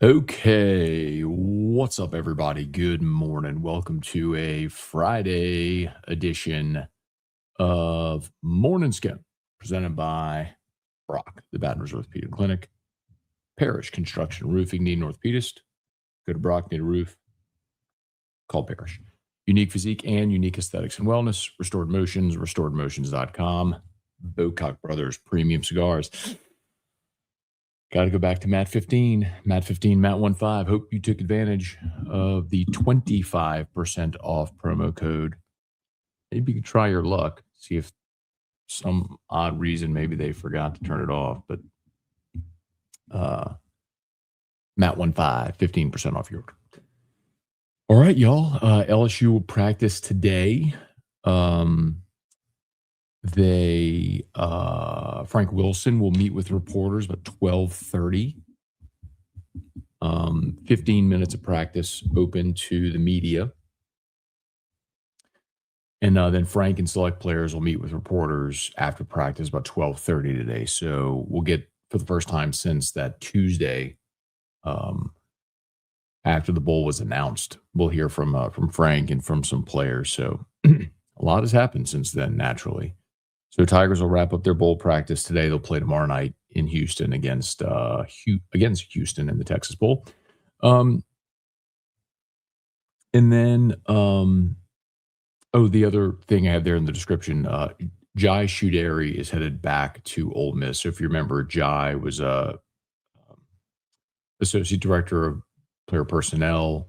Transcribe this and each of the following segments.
Okay, what's up, everybody? Good morning. Welcome to a Friday edition of Morning Scone, presented by Brock, the Baton Rouge Orthopedic Clinic, Parish Construction Roofing. Need an orthopedist? Go to Brock. Need a roof? Call Parish. Unique physique and unique aesthetics and wellness. Restored Motions, restoredmotions.com. Bocock Brothers Premium Cigars. Got to go back to Matt 15, Matt 15, Matt 15. Hope you took advantage of the 25% off promo code. Maybe you could try your luck, see if some odd reason maybe they forgot to turn it off. But Matt 15, 15% off your order. All right, y'all. LSU will practice today. Frank Wilson will meet with reporters about 12:30. 15 minutes of practice open to the media. And then Frank and select players will meet with reporters after practice about 12:30 today. So we'll get, for the first time since that Tuesday, after the bowl was announced, we'll hear from Frank and from some players. So a lot has happened since then, naturally. So Tigers will wrap up their bowl practice today. They'll play tomorrow night in Houston against Houston in the Texas Bowl. And then, the other thing I have there in the description, Jai Shuderi is headed back to Ole Miss. So if you remember, Jai was associate director of player personnel,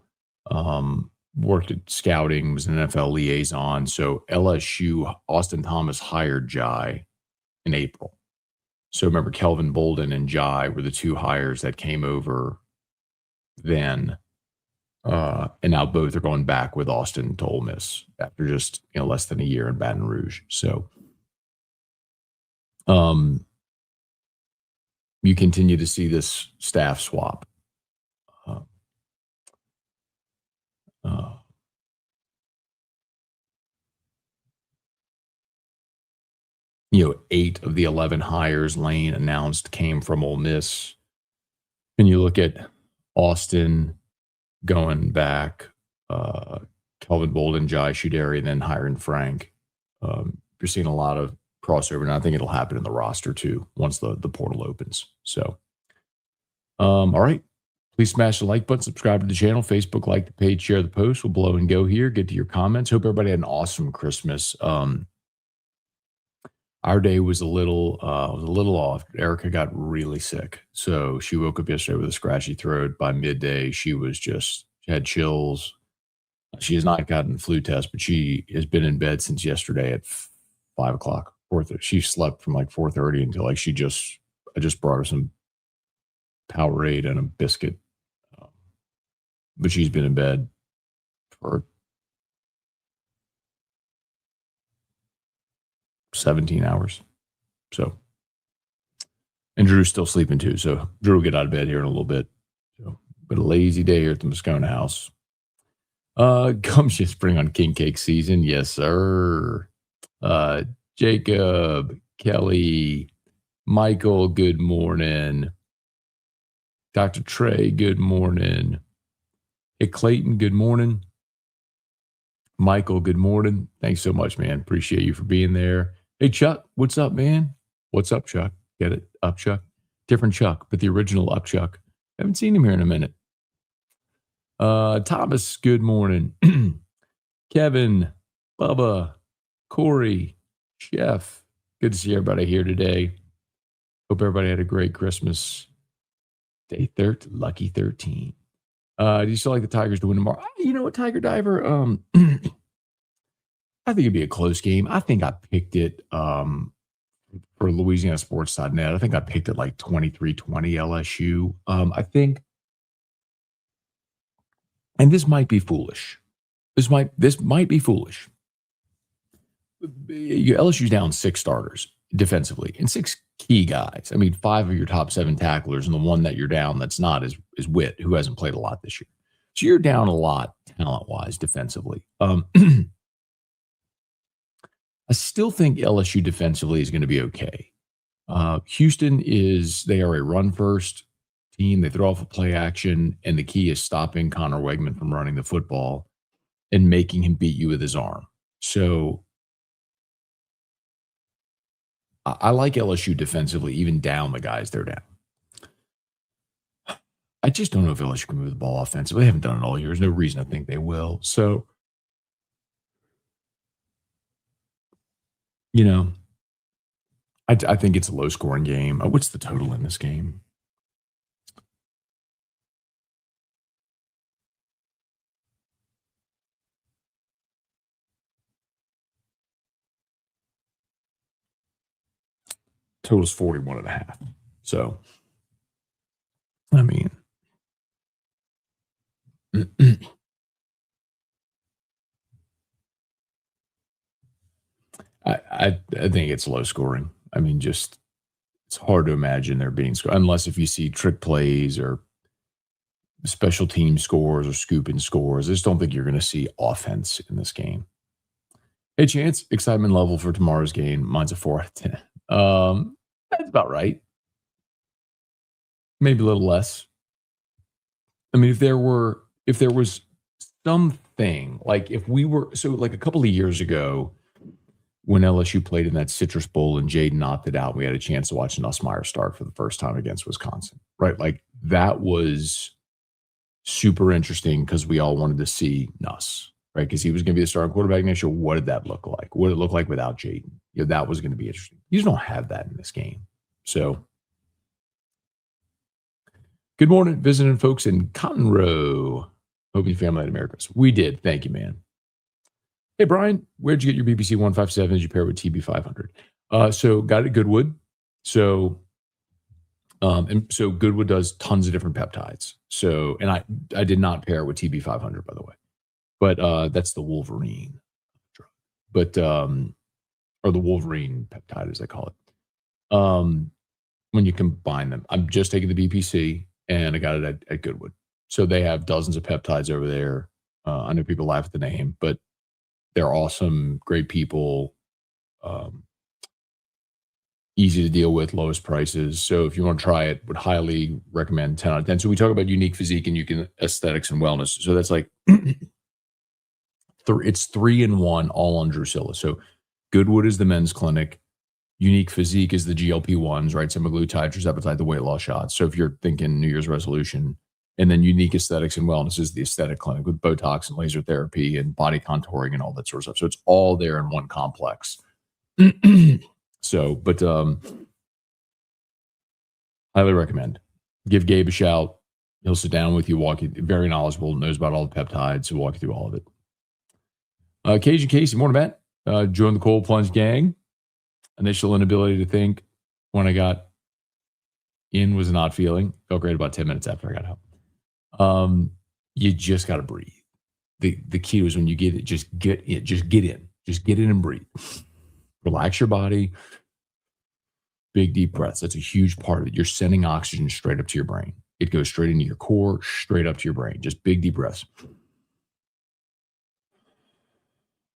worked at scouting, was an NFL liaison. So LSU, Austin Thomas hired Jai in April. So remember, Kelvin Bolden and Jai were the two hires that came over then. And now both are going back with Austin to Ole Miss after just less than a year in Baton Rouge. So you continue to see this staff swap. 8 of the 11 hires Lane announced came from Ole Miss. And you look at Austin going back, Kelvin Bolden, Jai Shuderi, and then hiring Frank. You're seeing a lot of crossover, and I think it'll happen in the roster too once the portal opens. So, all right. Please smash the like button, subscribe to the channel, Facebook, like the page, share the post. We'll blow and go here. Get to your comments. Hope everybody had an awesome Christmas. Our day was a little off. Erica got really sick, so she woke up yesterday with a scratchy throat. By midday, she had chills. She has not gotten a flu test, but she has been in bed since yesterday at 5 o'clock. She slept from like 4:30 until I just brought her some Powerade and a biscuit. But she's been in bed for 17 hours. So, and Drew's still sleeping too. So Drew will get out of bed here in a little bit. So, but a lazy day here at the Scone house. Gumption spring on king cake season. Yes, sir. Jacob, Kelly, Michael, good morning. Dr. Trey, good morning. Hey, Clayton, good morning. Michael, good morning. Thanks so much, man. Appreciate you for being there. Hey, Chuck, what's up, man? What's up, Chuck? Get it? Up, Chuck? Different Chuck, but the original Up, Chuck. Haven't seen him here in a minute. Thomas, good morning. Kevin, Bubba, Corey, Chef. Good to see everybody here today. Hope everybody had a great Christmas. Day 13, lucky 13. Do you still like the Tigers to win tomorrow? You know what, Tiger Diver? I think it'd be a close game. I think I picked it for LouisianaSports.net. I think I picked it like 23-20 LSU. I think, and this might be foolish. This might be foolish. LSU's down 6 starters defensively and 6 key guys. I mean, 5 of your top 7 tacklers, and the one that you're down that's not is Witt, who hasn't played a lot this year. So you're down a lot talent-wise defensively. I still think LSU defensively is going to be okay. Houston they are a run-first team. They throw off a play action, and the key is stopping Connor Wegman from running the football and making him beat you with his arm. So I like LSU defensively, even down the guys they're down. I just don't know if LSU can move the ball offensively. They haven't done it all year. There's no reason to think they will. So, you know, I think it's a low scoring game. What's the total in this game? Total's 41.5. So, I mean, I think it's low scoring. I mean, just it's hard to imagine there being score unless if you see trick plays or special team scores or scooping scores. I just don't think you're going to see offense in this game. Hey, Chance, excitement level for tomorrow's game. Mine's a 4 out of 10. That's about right. Maybe a little less. I mean, if there was something like if we were so like a couple of years ago when LSU played in that Citrus Bowl and Jaden opted out, we had a chance to watch Nussmeier start for the first time against Wisconsin, right? Like that was super interesting because we all wanted to see Nuss, right? Because he was going to be the starting quarterback next year. What did that look like? What did it look like without Jaden? That was going to be interesting. You just don't have that in this game. So, good morning, visiting folks in Cotton Row. Hope you family in Americas. We did. Thank you, man. Hey, Brian, where'd you get your BBC 157? Did you pair it with TB 500? So got it at Goodwood. So, and so Goodwood does tons of different peptides. So, and I did not pair it with TB 500, by the way, but that's the Wolverine drug, but or the Wolverine peptide, as I call it. When you combine them, I'm just taking the BPC, and I got it at Goodwood. So they have dozens of peptides over there. I know people laugh at the name, but they're awesome, great people, easy to deal with, lowest prices. So if you want to try it, would highly recommend 10 out of 10. So we talk about unique physique and you can aesthetics and wellness. So that's like it's 3-in-1 all on Drusilla. So Goodwood is the men's clinic. Unique physique is the GLP-1s, right? Semaglutide, tirzepatide, the weight loss shots. So if you're thinking New Year's resolution, and then unique aesthetics and wellness is the aesthetic clinic with Botox and laser therapy and body contouring and all that sort of stuff. So it's all there in one complex. So, but highly recommend. Give Gabe a shout. He'll sit down with you, walk you. Very knowledgeable, knows about all the peptides. So walk you through all of it. Cajun Casey, morning, Matt. Joined the Cold Plunge gang. Initial inability to think when I got in was an odd feeling. Felt great about 10 minutes after I got out. You just got to breathe. The key was when you get it, just get in, just get in and breathe. Relax your body. Big deep breaths. That's a huge part of it. You're sending oxygen straight up to your brain. It goes straight into your core, straight up to your brain. Just big deep breaths.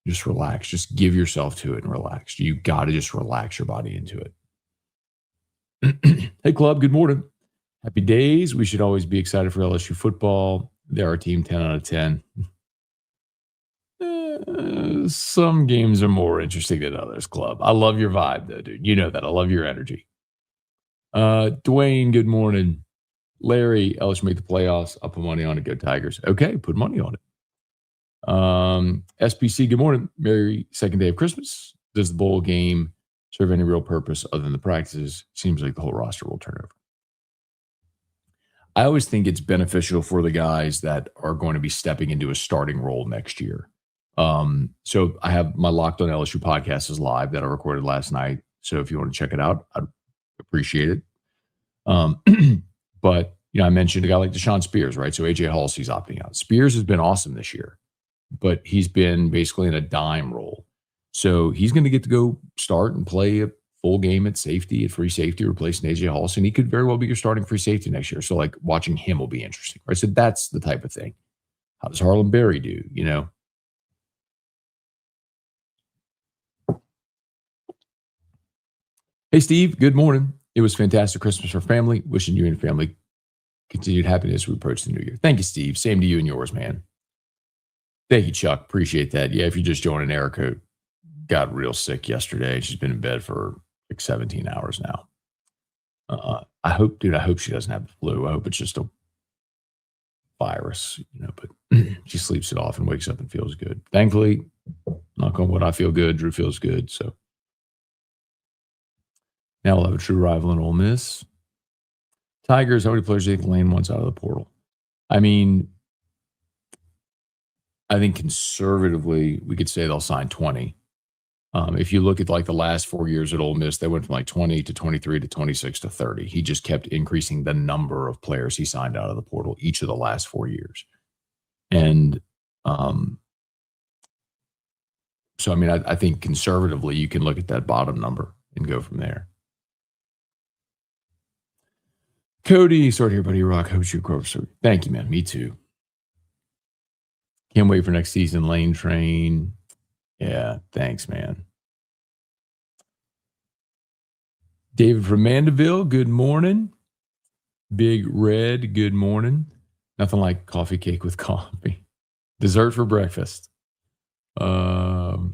Just relax. Just give yourself to it and relax. You got to just relax your body into it. Hey, club. Good morning. Happy days. We should always be excited for LSU football. They're our team 10 out of 10. Some games are more interesting than others, club. I love your vibe, though, dude. You know that. I love your energy. Dwayne, good morning. Larry, LSU make the playoffs. I'll put money on it. Go Tigers. Okay, put money on it. SPC, good morning. Merry second day of Christmas. Does the bowl game serve any real purpose other than the practices? Seems like the whole roster will turn over. I always think it's beneficial for the guys that are going to be stepping into a starting role next year. So I have my Locked on LSU podcast is live that I recorded last night. So if you want to check it out, I'd appreciate it. But I mentioned a guy like Deshaun Spears, right? So AJ Halsey's opting out. Spears has been awesome this year, but he's been basically in a dime role. So he's going to get to go start and play a full game at safety, at free safety, replacing AJ Halsey. And he could very well be your starting free safety next year. So like watching him will be interesting, right? So that's the type of thing. How does Harlem Berry do, Hey, Steve, good morning. It was fantastic Christmas for family. Wishing you and your family Continued happiness as we approach the new year. Thank you, Steve. Same to you and yours, man. Thank you, Chuck. Appreciate that. Yeah, if you're just joining, Erica got real sick yesterday. She's been in bed for like 17 hours now. I hope she doesn't have the flu. I hope it's just a virus, but she sleeps it off and wakes up and feels good. Thankfully, knock on wood, I feel good. Drew feels good. So now we'll have a true rival in Ole Miss. Tigers, how many players do you think Lane wants out of the portal? I mean, I think conservatively, we could say they'll sign 20. If you look at like the last 4 years at Ole Miss, they went from like 20 to 23 to 26 to 30. He just kept increasing the number of players he signed out of the portal each of the last 4 years. And so, I mean, I think conservatively, you can look at that bottom number and go from there. Cody, sorry to hear, buddy. Rock, hope you grow. Thank you, man. Me too. Can't wait for next season. Lane Train. Yeah, thanks, man. David from Mandeville, good morning. Big Red, good morning. Nothing like coffee cake with coffee. Dessert for breakfast. Pelicans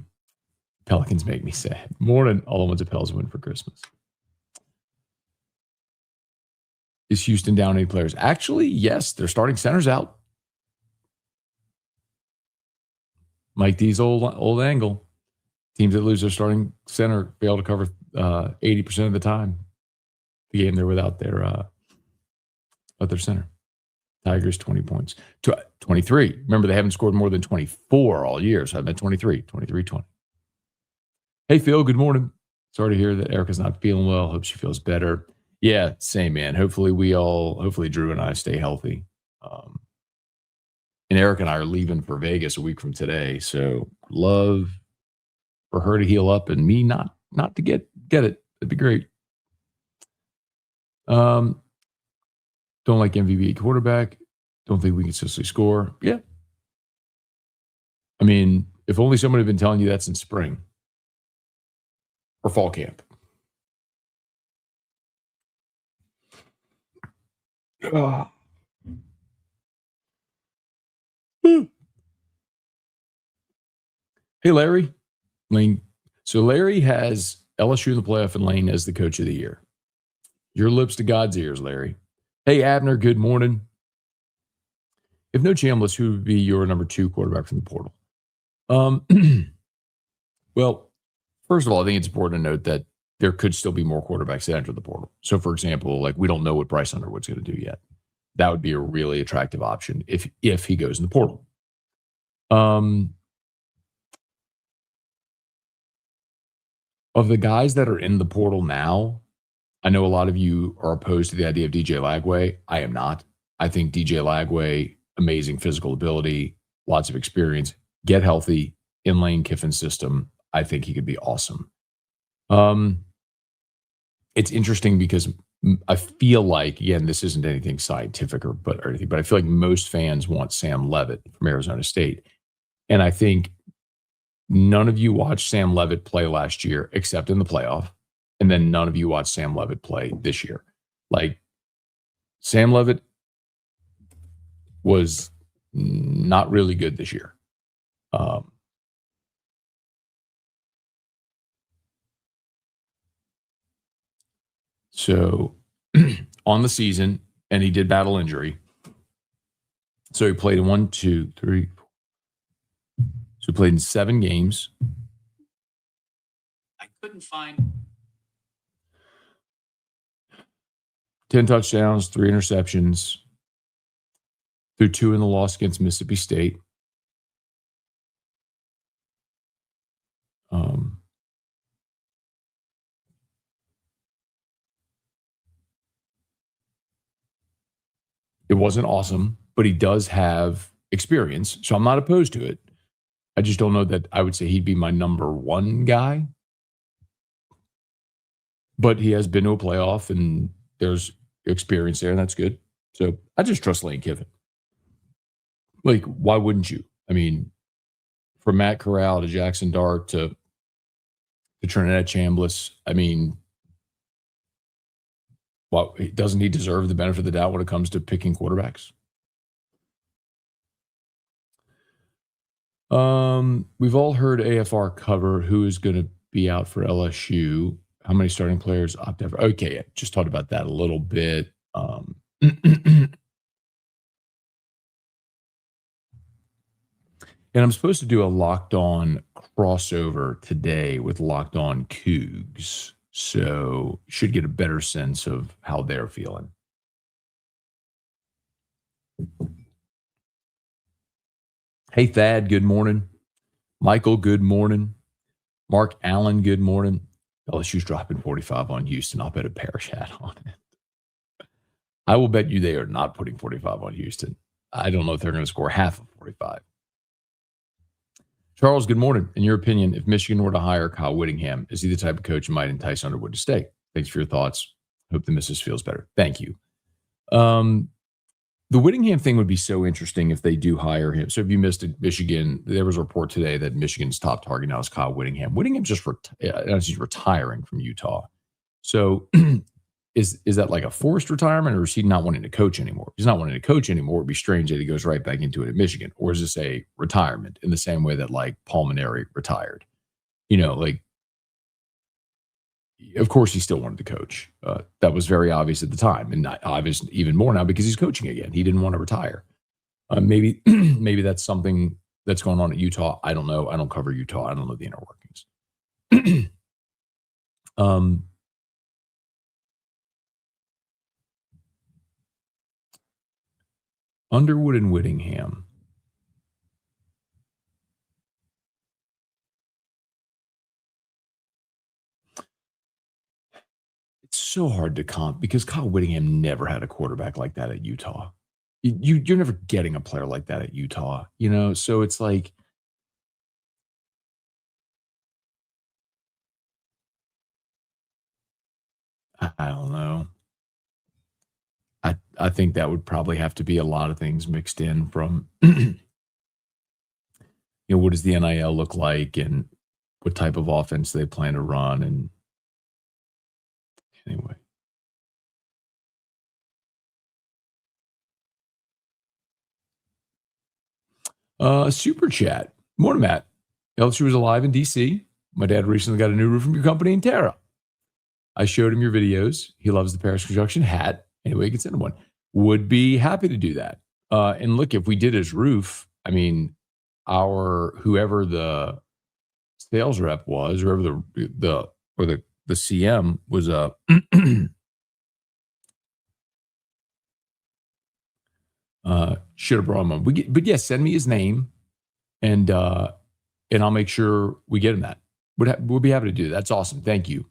make me sad. Morning. All I want to Pels win for Christmas. Is Houston down 8 players? Actually, yes. Their starting center's out. Mike D's old angle. Teams that lose their starting center fail to cover 80% of the time. The game they're without their center. Tigers 20 points. 23. Remember, they haven't scored more than 24 all year. So I meant 23. 23-20. Hey, Phil, good morning. Sorry to hear that Erica's not feeling well. Hope she feels better. Yeah, same, man. Hopefully Drew and I stay healthy. And Eric and I are leaving for Vegas a week from today. So love for her to heal up and me not to get it. That'd be great. Don't like MVP quarterback. Don't think we can consistently score. Yeah. I mean, if only someone had been telling you that's in spring or fall camp. Hey, Larry. Lane. So Larry has LSU in the playoff and Lane as the coach of the year. Your lips to God's ears, Larry. Hey, Abner, good morning. If no Chambliss, who would be your number 2 quarterback from the portal? Well, first of all, I think it's important to note that there could still be more quarterbacks that enter the portal. So, for example, like we don't know what Bryce Underwood's going to do yet. That would be a really attractive option if he goes in the portal. Of the guys that are in the portal now, I know a lot of you are opposed to the idea of DJ Lagway. I am not. I think DJ Lagway, amazing physical ability, lots of experience, get healthy, in Lane Kiffin's system. I think he could be awesome. It's interesting because I feel like, again, this isn't anything scientific or anything, but I feel like most fans want Sam Levitt from Arizona State. And I think none of you watched Sam Levitt play last year except in the playoff. And then none of you watched Sam Levitt play this year. Like, Sam Levitt was not really good this year. So on the season, and he did battle injury. So he played in 1, 2, 3, 4. So he played in 7 games. I couldn't find 10 touchdowns, 3 interceptions, threw 2 in the loss against Mississippi State. It wasn't awesome, but he does have experience, so I'm not opposed to it. I just don't know that I would say he'd be my number 1 guy. But he has been to a playoff, and there's experience there, and that's good. So I just trust Lane Kiffin. Like, why wouldn't you? I mean, from Matt Corral to Jackson Dart to Trinidad Chambliss, I mean, Well, doesn't he deserve the benefit of the doubt when it comes to picking quarterbacks? We've all heard AFR cover. Who is going to be out for LSU? How many starting players opt out? Okay, yeah, just talked about that a little bit. And I'm supposed to do a Locked On crossover today with Locked On Cougs, so should get a better sense of how they're feeling. Hey, Thad, good morning. Michael, good morning. Mark Allen, good morning. LSU's dropping 45 on Houston. I'll bet a Parrish hat on it. I will bet you they are not putting 45 on Houston. I don't know if they're going to score half of 45. Charles, good morning. In your opinion, if Michigan were to hire Kyle Whittingham, is he the type of coach who might entice Underwood to stay? Thanks for your thoughts. Hope the missus feels better. Thank you. The Whittingham thing would be so interesting if they do hire him. So if you missed it, Michigan, there was a report today that Michigan's top target now is Kyle Whittingham. Whittingham's just he's retiring from Utah. So is that like a forced retirement, or is he not wanting to coach anymore? If he's not wanting to coach anymore, it'd be strange that he goes right back into it at Michigan. Or is this a retirement in the same way that like Palmineri retired? Like, of course he still wanted to coach. That was very obvious at the time, and not obvious even more now because he's coaching again. He didn't want to retire. Maybe maybe that's something that's going on at Utah. I don't know. I don't cover Utah. I don't know the inner workings. Underwood and Whittingham. It's so hard to comp because Kyle Whittingham never had a quarterback like that at Utah. You're never getting a player like that at Utah, So it's like, I don't know. I think that would probably have to be a lot of things mixed in from, what does the NIL look like and what type of offense they plan to run. And anyway. Super chat. Morning, Matt. LSU was alive in DC. My dad recently got a new roof from your company in Terra. I showed him your videos. He loves the Paris Construction hat. Anyway, he can send him one. Would be happy to do that. And look, if we did his roof, I mean, whoever the sales rep was, whoever the CM was should have brought him on. But yes, send me his name, and I'll make sure we get him that. We'll be happy to do that. That's awesome. Thank you.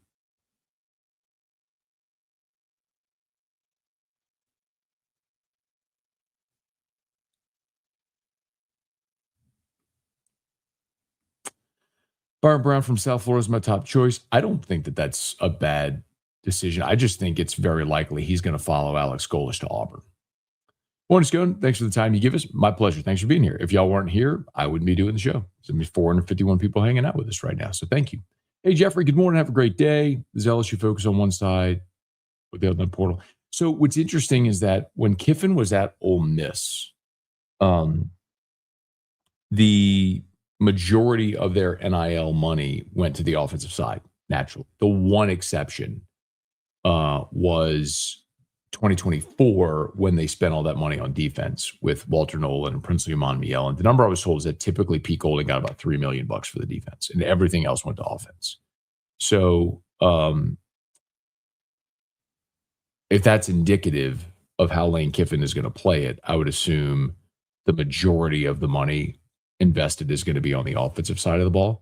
Byron Brown from South Florida is my top choice. I don't think that that's a bad decision. I just think it's very likely he's going to follow Alex Golesh to Auburn. Morning, Scone. Thanks for the time you give us. My pleasure. Thanks for being here. If y'all weren't here, I wouldn't be doing the show. There's 451 people hanging out with us right now. So thank you. Hey, Jeffrey, good morning. Have a great day. The LSU focus on one side with the other portal. So what's interesting is that when Kiffin was at Ole Miss, the majority of their NIL money went to the offensive side, naturally. The one exception was 2024 when they spent all that money on defense with Walter Nolan and Princely Monmiel. And the number I was told is that typically Pete Golding got about $3 million for the defense, and everything else went to offense. So if that's indicative of how Lane Kiffin is going to play it, I would assume the majority of the money invested is going to be on the offensive side of the ball.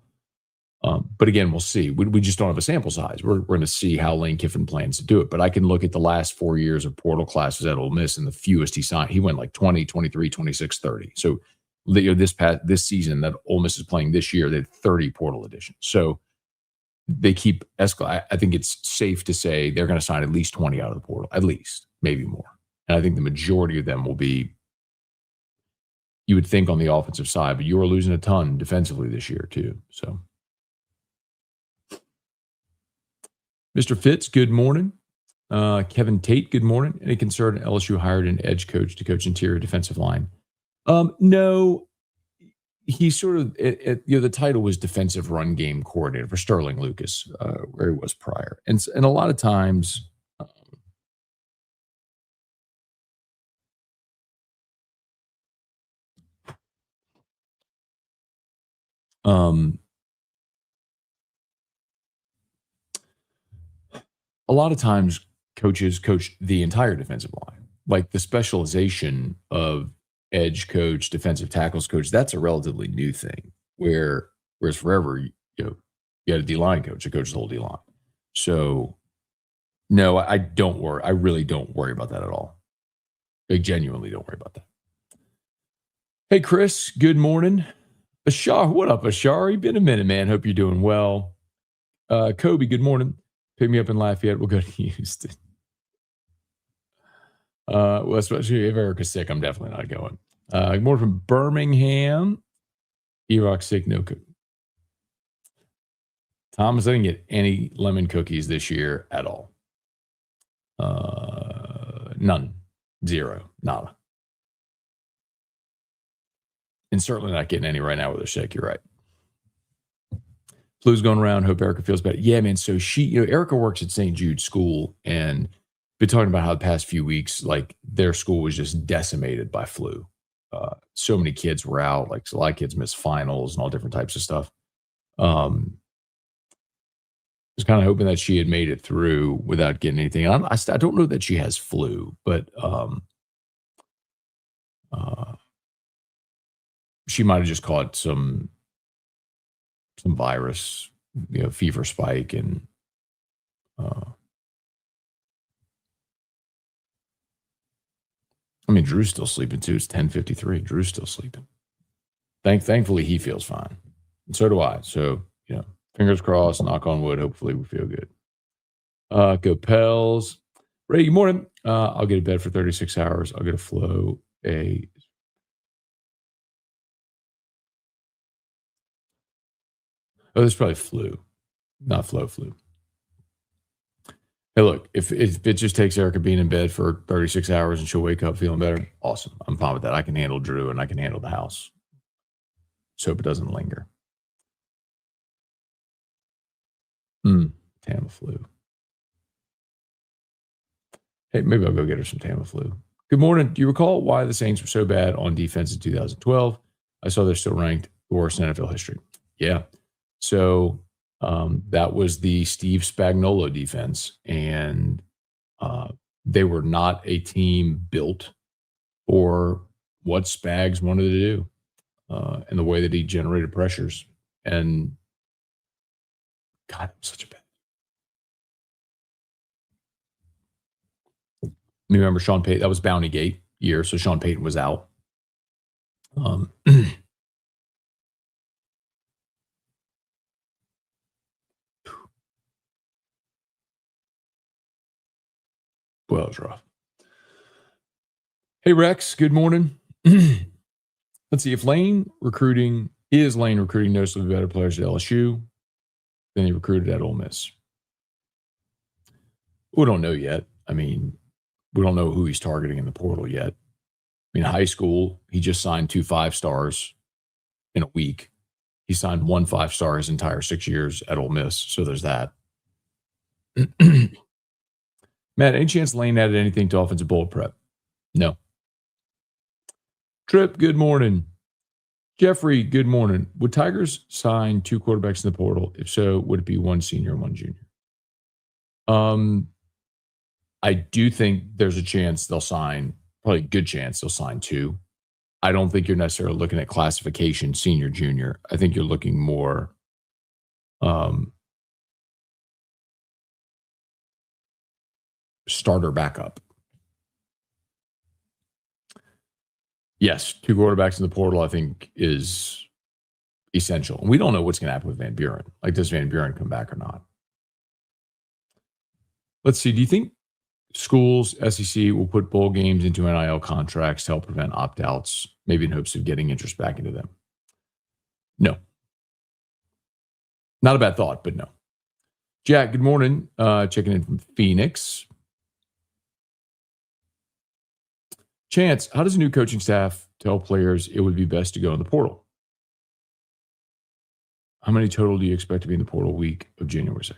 But again, we'll see. We just don't have a sample size. We're going to see how Lane Kiffin plans to do it. But I can look at the last 4 years of portal classes at Ole Miss, and the fewest he signed, he went like 20, 23, 26, 30. So this season that Ole Miss is playing this year, they had 30 portal additions. So they keep escalating. I think it's safe to say they're going to sign at least 20 out of the portal, at least, maybe more. And I think the majority of them will be, you would think, on the offensive side, but you are losing a ton defensively this year too. So, Mr. Fitz, good morning. Kevin Tate, good morning. Any concern LSU hired an edge coach to coach interior defensive line? No, he sort of, the title was defensive run game coordinator for Sterling Lucas, where he was prior. And a lot of times, um, a lot of times coaches coach the entire defensive line. Like the specialization of edge coach, defensive tackles coach, that's a relatively new thing. Whereas forever, you had a D line coach that coaches the whole D line. So no, I don't worry. I really don't worry about that at all. I genuinely don't worry about that. Hey, Chris, good morning. Ashar, what up, Ashar? You've been a minute, man. Hope you're doing well. Kobe, good morning. Pick me up in Lafayette. We'll go to Houston. Well, especially if Erica's sick, I'm definitely not going. Good morning from Birmingham. E-Rock sick, no cookie. Thomas, I didn't get any lemon cookies this year at all. None. Zero. Nada. And certainly not getting any right now with her sick. You're right. Flu's going around. Hope Erica feels better. Yeah, man. So Erica works at St. Jude's School and been talking about how the past few weeks, like their school was just decimated by flu. So many kids were out. Like so a lot of kids missed finals and all different types of stuff. I was kind of hoping that she had made it through without getting anything. I don't know that she has flu, but she might have just caught some virus, fever spike, and I mean, Drew's still sleeping too. It's 10:53. Drew's still sleeping. Thankfully, he feels fine, and so do I. So fingers crossed. Knock on wood. Hopefully, we feel good. Go Pels. Ray, good morning. I'll get a bed for 36 hours. I'll get a flow. There's probably flu, not flu. Hey, look, if it just takes Erica being in bed for 36 hours and she'll wake up feeling better, awesome. I'm fine with that. I can handle Drew and I can handle the house. So hope it doesn't linger. Tamiflu. Hey, maybe I'll go get her some Tamiflu. Good morning. Do you recall why the Saints were so bad on defense in 2012? I saw they're still ranked the worst in NFL history. Yeah. So that was the Steve Spagnuolo defense, and they were not a team built for what Spags wanted to do and the way that he generated pressures. And God, it was such a bad. You remember Sean Payton? That was Bounty Gate year, so Sean Payton was out. Well, it was rough. Hey, Rex, good morning. Let's see. If Lane recruiting noticeably better players at LSU than he recruited at Ole Miss? We don't know yet. I mean, we don't know who he's targeting in the portal yet. I mean, high school, he just signed 2 5-stars in a week. He signed 1 5-star his entire 6 years at Ole Miss. So there's that. Matt, any chance Lane added anything to offensive bowl prep? No. Trip, good morning. Jeffrey, good morning. Would Tigers sign 2 quarterbacks in the portal? If so, would it be 1 senior and 1 junior? I do think there's a chance they'll sign, probably a good chance they'll sign 2. I don't think you're necessarily looking at classification senior, junior. I think you're looking more starter backup. Yes, 2 quarterbacks in the portal, I think, is essential. And we don't know what's going to happen with Van Buren. Like, does Van Buren come back or not? Let's see. Do you think schools, SEC, will put bowl games into NIL contracts to help prevent opt-outs, maybe in hopes of getting interest back into them? No. Not a bad thought, but no. Jack, good morning. Checking in from Phoenix. Chance, how does a new coaching staff tell players it would be best to go in the portal? How many total do you expect to be in the portal week of January 2nd?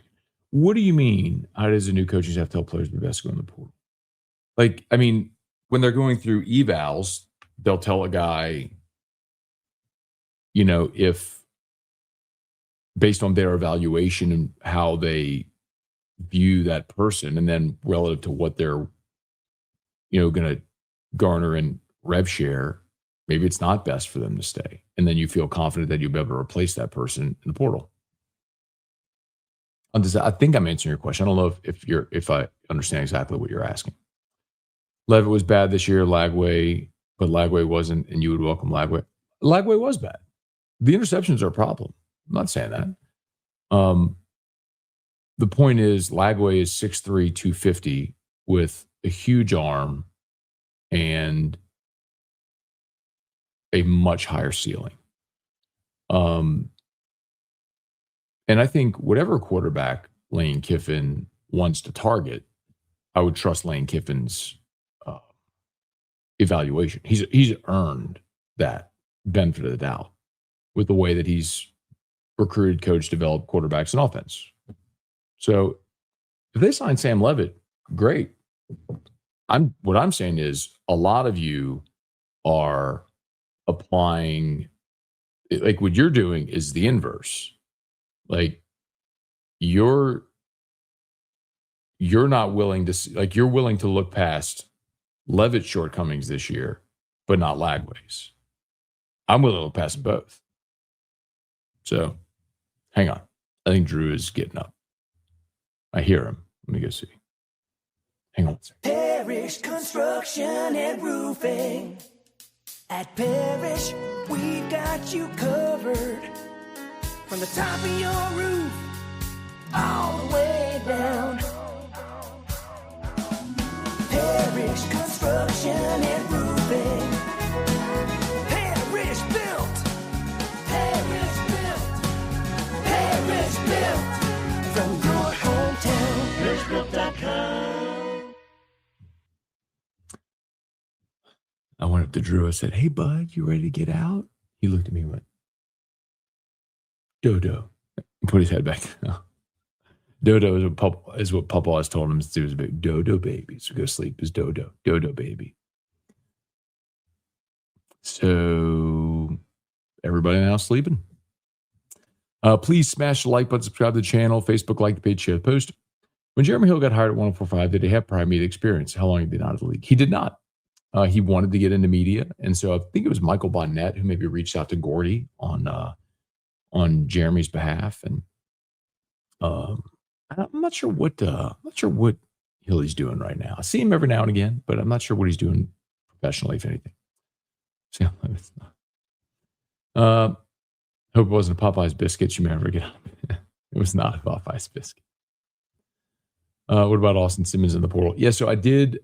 What do you mean? How does a new coaching staff tell players it would be best to go in the portal? Like, I mean, when they're going through evals, they'll tell a guy, if based on their evaluation and how they view that person, and then relative to what they're, going to garner in rev share, maybe it's not best for them to stay. And then you feel confident that you'll be able to replace that person in the portal. I think I'm answering your question. I don't know if I understand exactly what you're asking. Levitt was bad this year, Lagway, but Lagway wasn't, and you would welcome Lagway. Lagway was bad. The interceptions are a problem. I'm not saying that. The point is, Lagway is 6'3", 250 with a huge arm and a much higher ceiling. And I think whatever quarterback Lane Kiffin wants to target, I would trust Lane Kiffin's evaluation. He's earned that benefit of the doubt with the way that he's recruited, coached, developed quarterbacks and offense. So if they sign Sam Levitt, great. What I'm saying is a lot of you are applying, like what you're doing is the inverse. Like you're not willing to see, like you're willing to look past Levitt's shortcomings this year, but not Lagway's. I'm willing to look past both. So hang on. I think Drew is getting up. I hear him. Let me go see. Hang on. Parish Construction and Roofing. At Parish, we've got you covered. From the top of your roof, all the way down. Parish Construction and Roofing. Parish built. Parish built. Parish built. From your hometown. ParishBuilt.com. I went up to Drew. I said, "Hey, bud, you ready to get out?" He looked at me and went, "Dodo," and put his head back. Dodo is what Papa has told him to do. Is a big Dodo baby. So go sleep is Dodo baby. So everybody now sleeping. Please smash the like button, subscribe to the channel, Facebook, like the page, share the post. When Jeremy Hill got hired at 1045, did he have prior media experience? How long did he not in the league? He did not. He wanted to get into media, and so I think it was Michael Bonnet who maybe reached out to Gordy on Jeremy's behalf, and I'm not sure what Hilly's doing right now. I see him every now and again, but I'm not sure what he's doing professionally, if anything. So, hope it wasn't a Popeye's biscuit you may ever get. It was not a Popeye's biscuit. What about Austin Simmons in the portal? Yeah, so I did.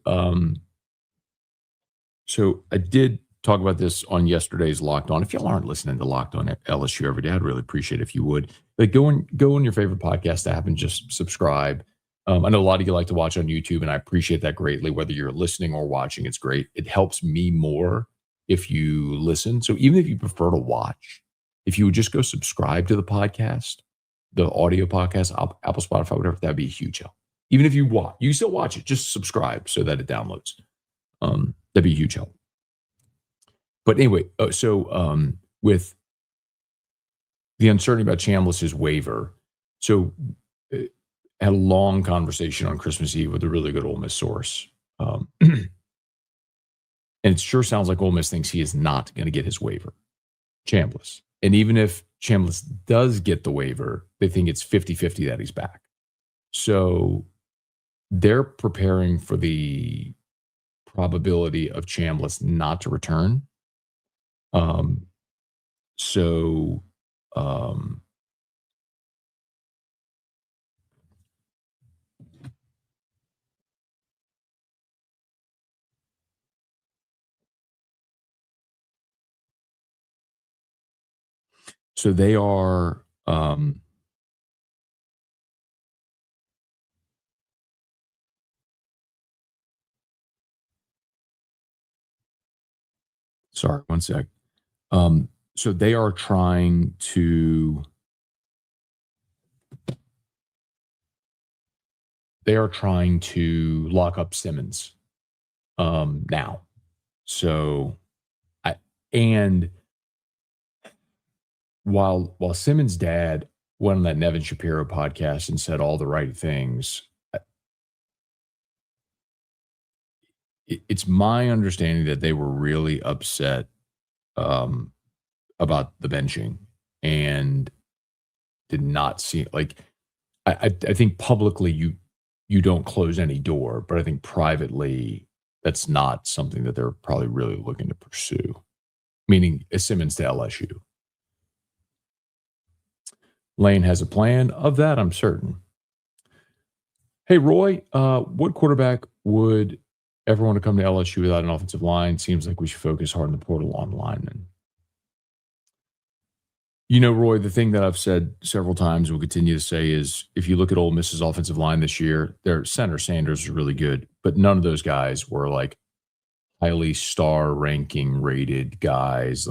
So I did talk about this on yesterday's Locked On. If y'all aren't listening to Locked On at LSU every day, I'd really appreciate it if you would. Like go on your favorite podcast app and just subscribe. I know a lot of you like to watch on YouTube, and I appreciate that greatly. Whether you're listening or watching, it's great. It helps me more if you listen. So even if you prefer to watch, if you would just go subscribe to the podcast, the audio podcast, Apple, Spotify, whatever, that'd be a huge help. Even if you watch, you still watch it, just subscribe so that it downloads. That'd be a huge help. But anyway, with the uncertainty about Chambliss's waiver, so had a long conversation on Christmas Eve with a really good Ole Miss source. And it sure sounds like Ole Miss thinks he is not going to get his waiver, Chambliss. And even if Chambliss does get the waiver, they think it's 50-50 that he's back. So they're preparing for the probability of Chambliss not to return. So they are Sorry, one sec. So they are trying to lock up Simmons now. So and while Simmons' dad went on that Nevin Shapiro podcast and said all the right things, it's my understanding that they were really upset about the benching and did not see like I think publicly you don't close any door, but I think privately that's not something that they're probably really looking to pursue. Meaning Simmons to LSU. Lane has a plan of that, I'm certain. Hey Roy, what quarterback would ever want to come to LSU without an offensive line? Seems like we should focus hard on the portal on linemen. You know, Roy, the thing that I've said several times and will continue to say is if you look at Ole Miss's offensive line this year, their center Sanders is really good, but none of those guys were like highly star ranking rated guys.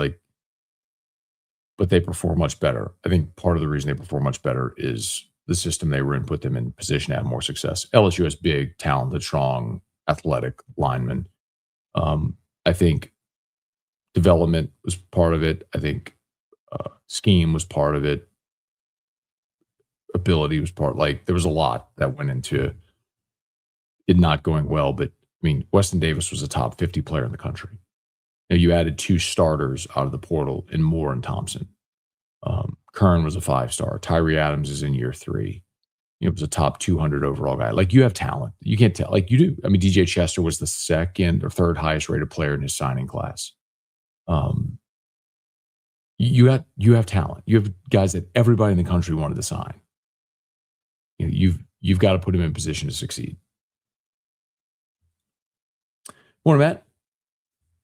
But they perform much better. I think part of the reason they perform much better is the system they were in put them in position to have more success. LSU has big, talented, strong, athletic linemen. I think development was part of it. I think scheme was part of it. Ability was part. Like there was a lot that went into it not going well. But I mean, Weston Davis was a top 50 player in the country. Now, you added 2 starters out of the portal in Moore and Thompson. Kern was a 5-star. Tyree Adams is in year 3. He was a top 200 overall guy. Like you have talent. You can't tell. Like you do. I mean, DJ Chester was the 2nd or 3rd highest rated player in his signing class. You have talent. You have guys that everybody in the country wanted to sign. You know, you've got to put him in position to succeed. Morning, Matt.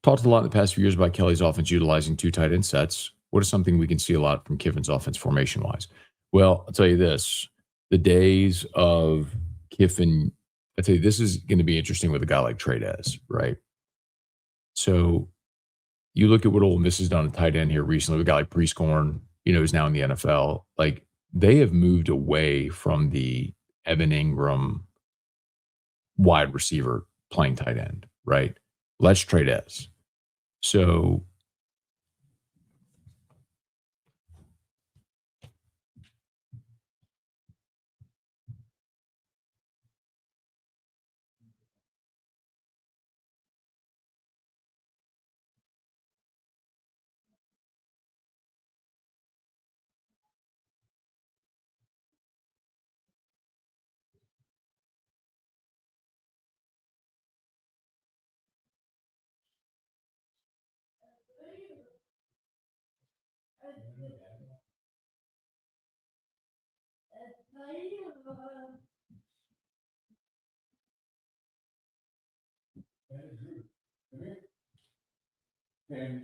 Talked a lot in the past few years about Kelly's offense utilizing 2 tight end sets. What is something we can see a lot from Kiffin's offense formation-wise? Well, I'll tell you this. The days of Kiffin, I'll tell you, this is going to be interesting with a guy like Trades, right? So you look at what Ole Miss has done at tight end here recently with a guy like Scone, who's now in the NFL. Like, they have moved away from the Evan Ingram wide receiver playing tight end, right? Let's Trades. So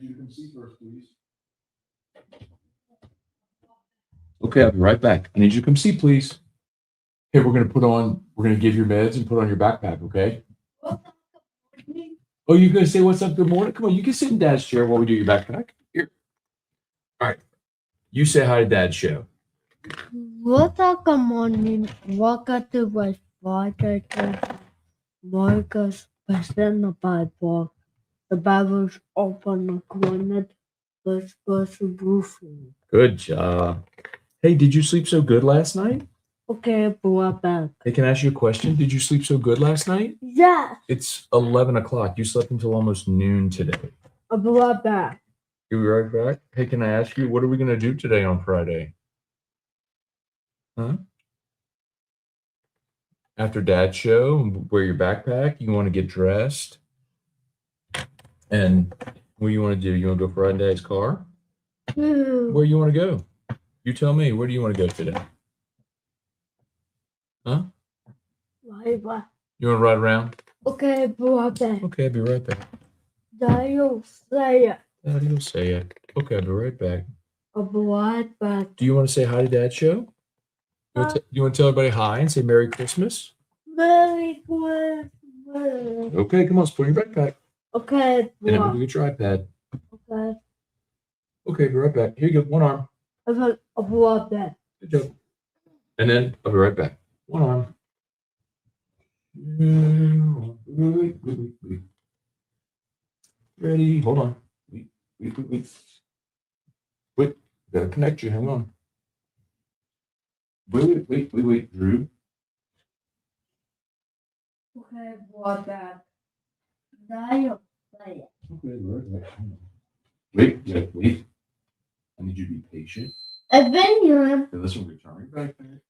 you come see first, please. Okay, I'll be right back. I need you to come see, please. Okay, we're going to give your meds and put on your backpack, okay? Oh, you're going to say what's up, good morning? Come on, you can sit in Dad's chair while we do your backpack. Here. All right. You say hi to Dad's show. What's up, good morning? Welcome to my podcast. Marcus present the Bible. The Bible's open the corner. Let's go to roofing. Good job. Hey, did you sleep so good last night? Okay, we're back. Hey, can I ask you a question? Did you sleep so good last night? Yeah. It's 11 o'clock. You slept until almost noon today. I'll be right back. You'll be right back? Hey, can I ask you, what are we going to do today on Friday? Huh? After Dad's show, wear your backpack. You want to get dressed. And what do you want to do? You want to go ride in Dad's car? Where you want to go? You tell me. Where do you want to go today? Huh? Right back. You want to ride around? Okay, be right back. Okay, I'll be right back. Daddy'll say it. Daddy'll say it. Okay, I'll be right back. I'll be right back. Do you want to say hi to Dad's show? You want to tell everybody hi and say Merry Christmas? Merry Christmas. Okay, come on, let's put your backpack. Okay, And then we'll get your iPad. guys. Okay, be right back. Here you go. One arm. I'll be right back. Good job. And then I'll be right back. One arm. Wait. Ready? Hold on. Wait. Gotta connect you. Hang on. Wait. Drew. Okay, right back. There. Okay, right. Wait. I need you to be patient. I've been here. Okay, listen, we're turning back there.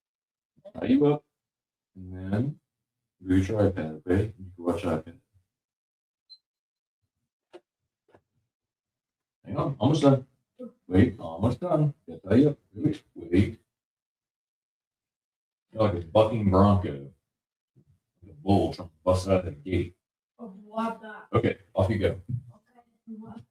Tie you up. And then move your iPad, okay? You can watch iPad. Hang on, almost done. Wait, almost done. Gotta tie you up. Wait. You're like a bucking bronco. Like a bull trying to bust out of the gate. Right back. Okay, off you go. Okay, right back.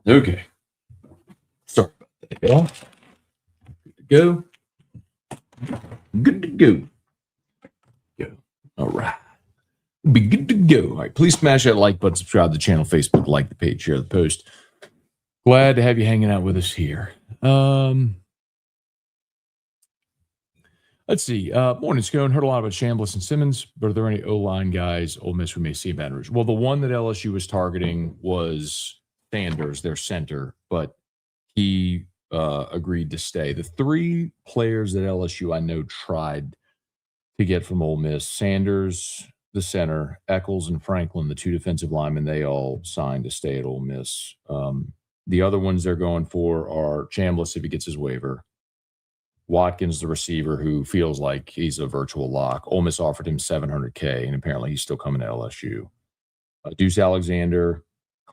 Okay. Sorry about that, y'all. Good to go. All right. Be good to go. All right. Please smash that like button, subscribe to the channel, Facebook, like the page, share the post. Glad to have you hanging out with us here. Let's see. Morning, Scone. Heard a lot about Chambliss and Simmons, but are there any O-line guys Ole Miss we may see in Baton Rouge? Well, the one that LSU was targeting was Sanders, their center, but he agreed to stay. The three players that LSU I know tried to get from Ole Miss, Sanders, the center, Eccles, and Franklin, the two defensive linemen, they all signed to stay at Ole Miss. The other ones they're going for are Chambliss if he gets his waiver, Watkins, the receiver, who feels like he's a virtual lock. Ole Miss offered him $700K, and apparently he's still coming to LSU. Deuce Alexander,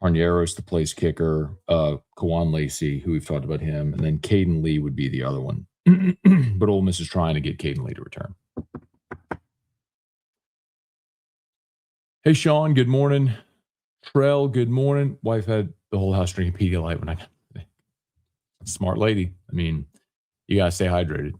Carneros, the place kicker, Kawan Lacey, who we've talked about him, and then Caden Lee would be the other one. But Ole Miss is trying to get Caden Lee to return. Hey, Sean, good morning. Trell, good morning. Wife had the whole house drinking Pedialyte when I got there. Smart lady. I mean, you got to stay hydrated.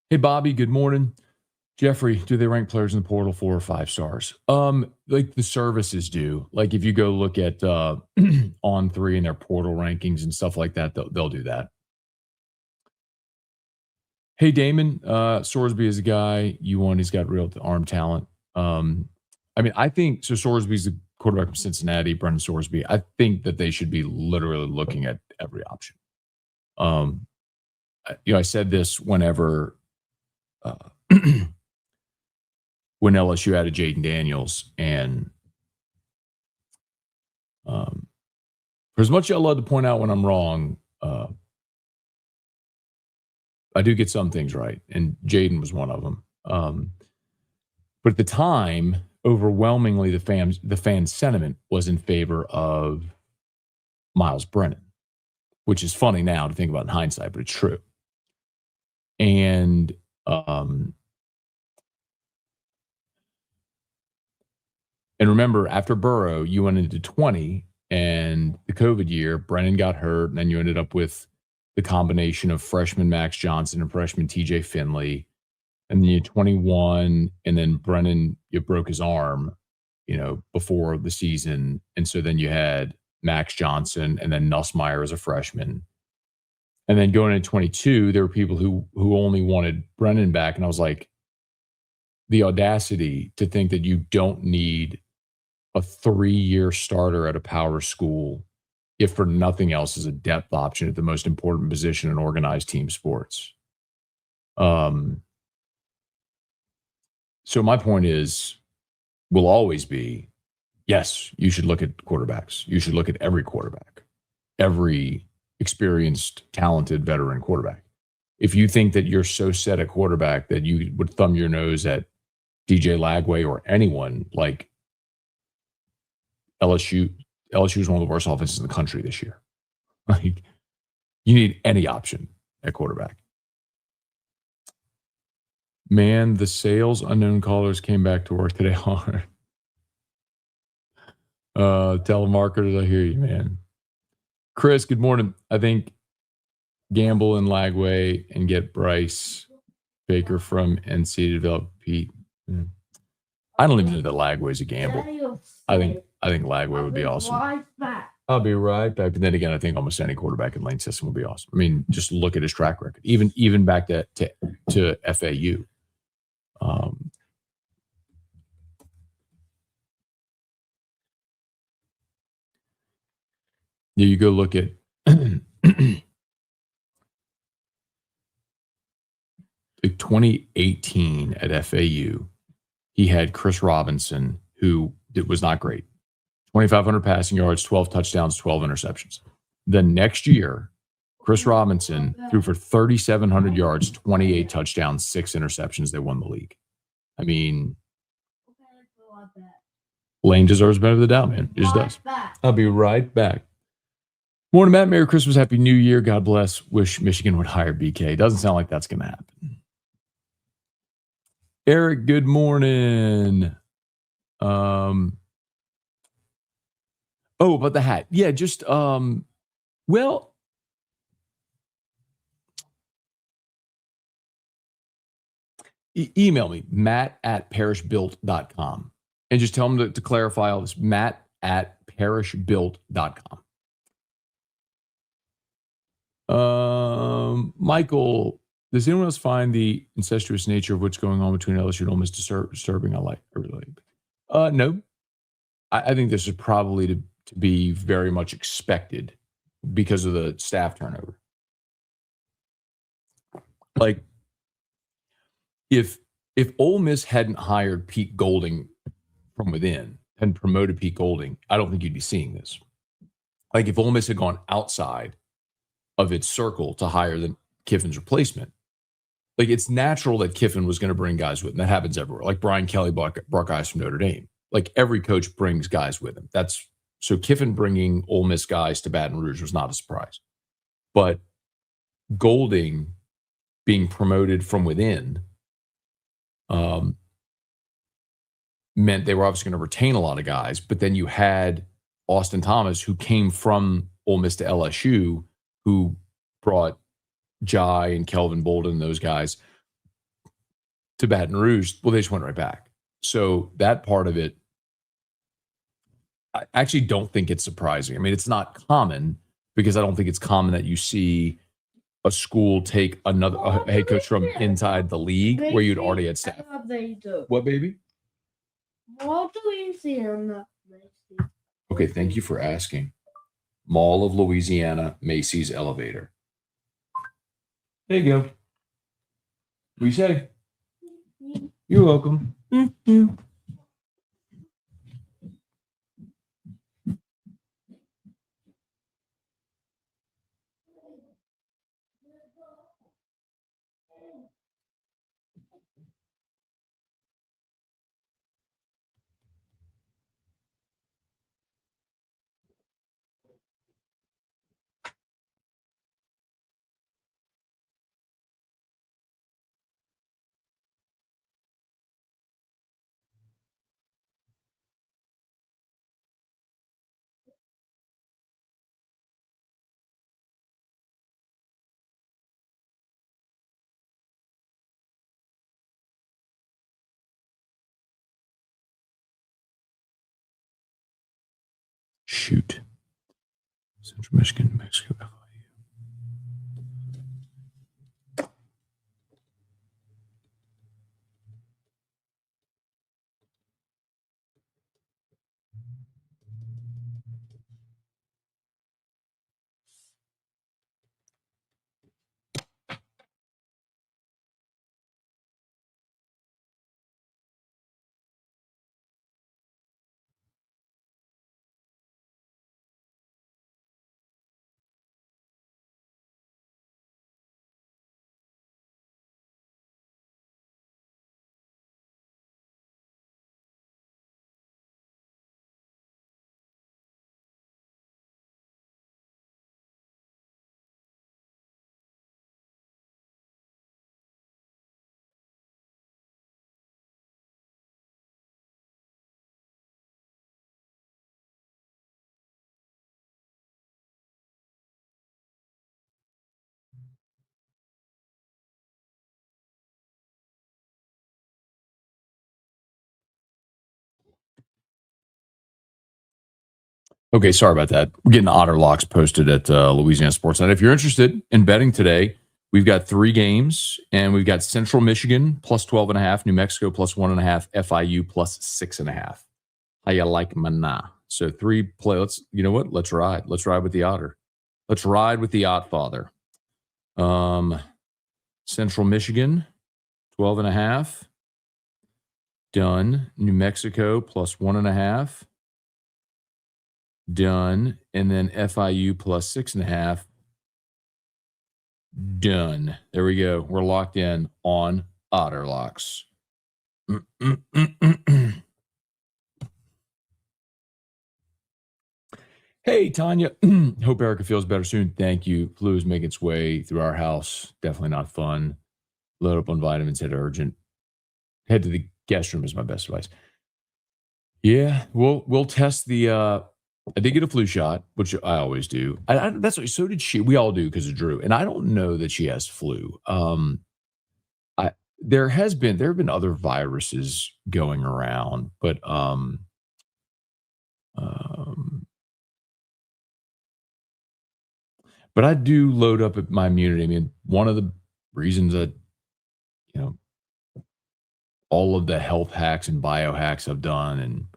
Hey, Bobby, good morning. Jeffrey, do they rank players in the portal 4 or 5 stars? Like the services do. Like if you go look at On3 and their portal rankings and stuff like that, they'll do that. Hey, Damon, Sorsby is a guy you want. He's got real arm talent. I think so. Sorsby's the quarterback from Cincinnati, Brendan Sorsby. I think that they should be literally looking at every option. I said this whenever when LSU added Jaden Daniels, and for as much as I love to point out when I'm wrong, I do get some things right, and Jaden was one of them. But at the time, overwhelmingly, the fan sentiment was in favor of Miles Brennan, which is funny now to think about in hindsight, but it's true. And remember, after Burrow, you went into 20, and the COVID year, Brennan got hurt, and then you ended up with the combination of freshman Max Johnson and freshman TJ Finley. And then you had 21, and then Brennan, you broke his arm, before the season. And so then you had Max Johnson and then Nussmeier as a freshman. And then going into 22, there were people who only wanted Brennan back. And I was like, the audacity to think that you don't need a 3-year starter at a power school, if for nothing else, is a depth option at the most important position in organized team sports. So my point will always be, yes, you should look at quarterbacks. You should look at every quarterback, every experienced, talented veteran quarterback. if you think that you're so set at quarterback that you would thumb your nose at DJ Lagway or anyone, like LSU is one of the worst offenses in the country this year. Like, you need any option at quarterback. Man, the sales unknown callers came back to work today hard. Telemarketers, I hear you, man. Chris, good morning. I think gamble in Lagway and get Bryce Baker from NC to develop Pete. I don't even know that Lagway's a gamble. I think Lagway would be awesome. I'll be right back. But then again, I think almost any quarterback in Lane system would be awesome. I mean, just look at his track record, even back to FAU. Yeah, you go look at 2018 at FAU. He had Chris Robinson, who was not great. 2,500 passing yards, 12 touchdowns, 12 interceptions. The next year, Chris Robinson threw for 3,700 yards, 28 touchdowns, 6 interceptions. They won the league. I mean, Lane deserves better the doubt, man. He just does. I'll be right back. Morning, Matt. Merry Christmas. Happy New Year. God bless. Wish Michigan would hire BK. Doesn't sound like that's going to happen. Eric, good morning. Oh, about the hat. Yeah, just, well, email me, matt@parishbuilt.com, and just tell them to clarify all this, matt@parishbuilt.com. Michael, does anyone else find the incestuous nature of what's going on between LSU and Ole Miss disturbing? I really like. No. I think this is probably to be very much expected because of the staff turnover. Like, if Ole Miss hadn't hired Pete Golding from within and promoted Pete Golding, I don't think you'd be seeing this. Like, if Ole Miss had gone outside of its circle to hire Kiffin's replacement, like, it's natural that Kiffin was going to bring guys with him. That happens everywhere. Like, Brian Kelly brought guys from Notre Dame. Like, every coach brings guys with him. So Kiffin bringing Ole Miss guys to Baton Rouge was not a surprise. But Golding being promoted from within meant they were obviously going to retain a lot of guys. But then you had Austin Thomas, who came from Ole Miss to LSU, who brought Jai and Kelvin Bolden and those guys to Baton Rouge. Well, they just went right back. So that part of it, I actually don't think it's surprising. I mean, it's not common because I don't think it's common that you see a school take a head coach from inside the league where you'd already had staff. What, baby? Okay, thank you for asking. Mall of Louisiana, Macy's elevator. There you go. What do you say? You're welcome. Mm-hmm. Shoot. Central Michigan, Mexico. Okay, sorry about that. We're getting Otter Locks posted at Louisiana Sports Night. If you're interested in betting today, we've got 3 games, and we've got Central Michigan plus 12.5, New Mexico plus 1.5, FIU plus 6.5. How you like mana? So 3 play. You know what? Let's ride. Let's ride with the Otter. Let's ride with the Odd Father. Central Michigan, 12.5. Done. New Mexico plus 1.5. Done. And then FIU plus 6.5. Done. There we go. We're locked in on Otter Locks. Hey, Tanya. Hope Erica feels better soon. Thank you. Flu is making its way through our house. Definitely not fun. Load up on vitamins. Head urgent. Head to the guest room is my best advice. Yeah, we'll test the. I did get a flu shot, which I always do. So did she. We all do because of Drew, and I don't know that she has flu. There have been other viruses going around, but I do load up at my immunity. I mean, one of the reasons that all of the health hacks and biohacks I've done, and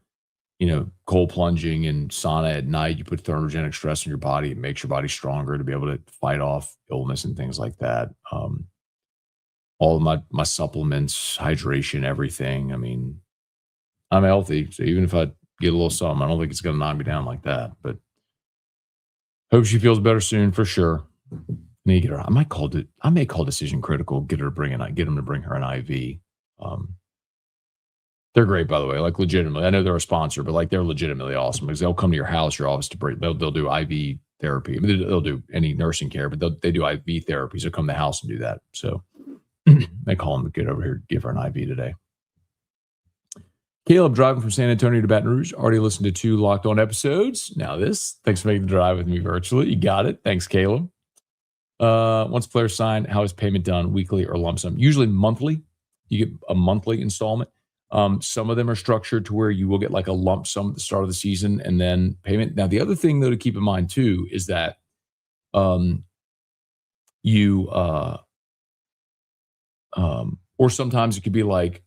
cold plunging and sauna at night, you put thermogenic stress on your body. It makes your body stronger to be able to fight off illness and things like that. All of my supplements, hydration, everything. I mean, I'm healthy, so even if I get a little something, I don't think it's going to knock me down like that. But hope she feels better soon for sure. Need to get her. I may call Decision Critical. Get them to bring her an IV. They're great, by the way. Like, legitimately, I know they're a sponsor, but like, they're legitimately awesome because they'll come to your house, your office to bring. They'll do IV therapy. I mean, they'll do any nursing care, but they do IV therapy. So come to the house and do that. So they call them to get over here, give her an IV today. Caleb driving from San Antonio to Baton Rouge. Already listened to 2 Locked On episodes. Now this. Thanks for making the drive with me virtually. You got it. Thanks, Caleb. Once players sign, how is payment done? Weekly or lump sum? Usually monthly. You get a monthly installment. Some of them are structured to where you will get like a lump sum at the start of the season and then payment. Now, the other thing though to keep in mind too is that or sometimes it could be like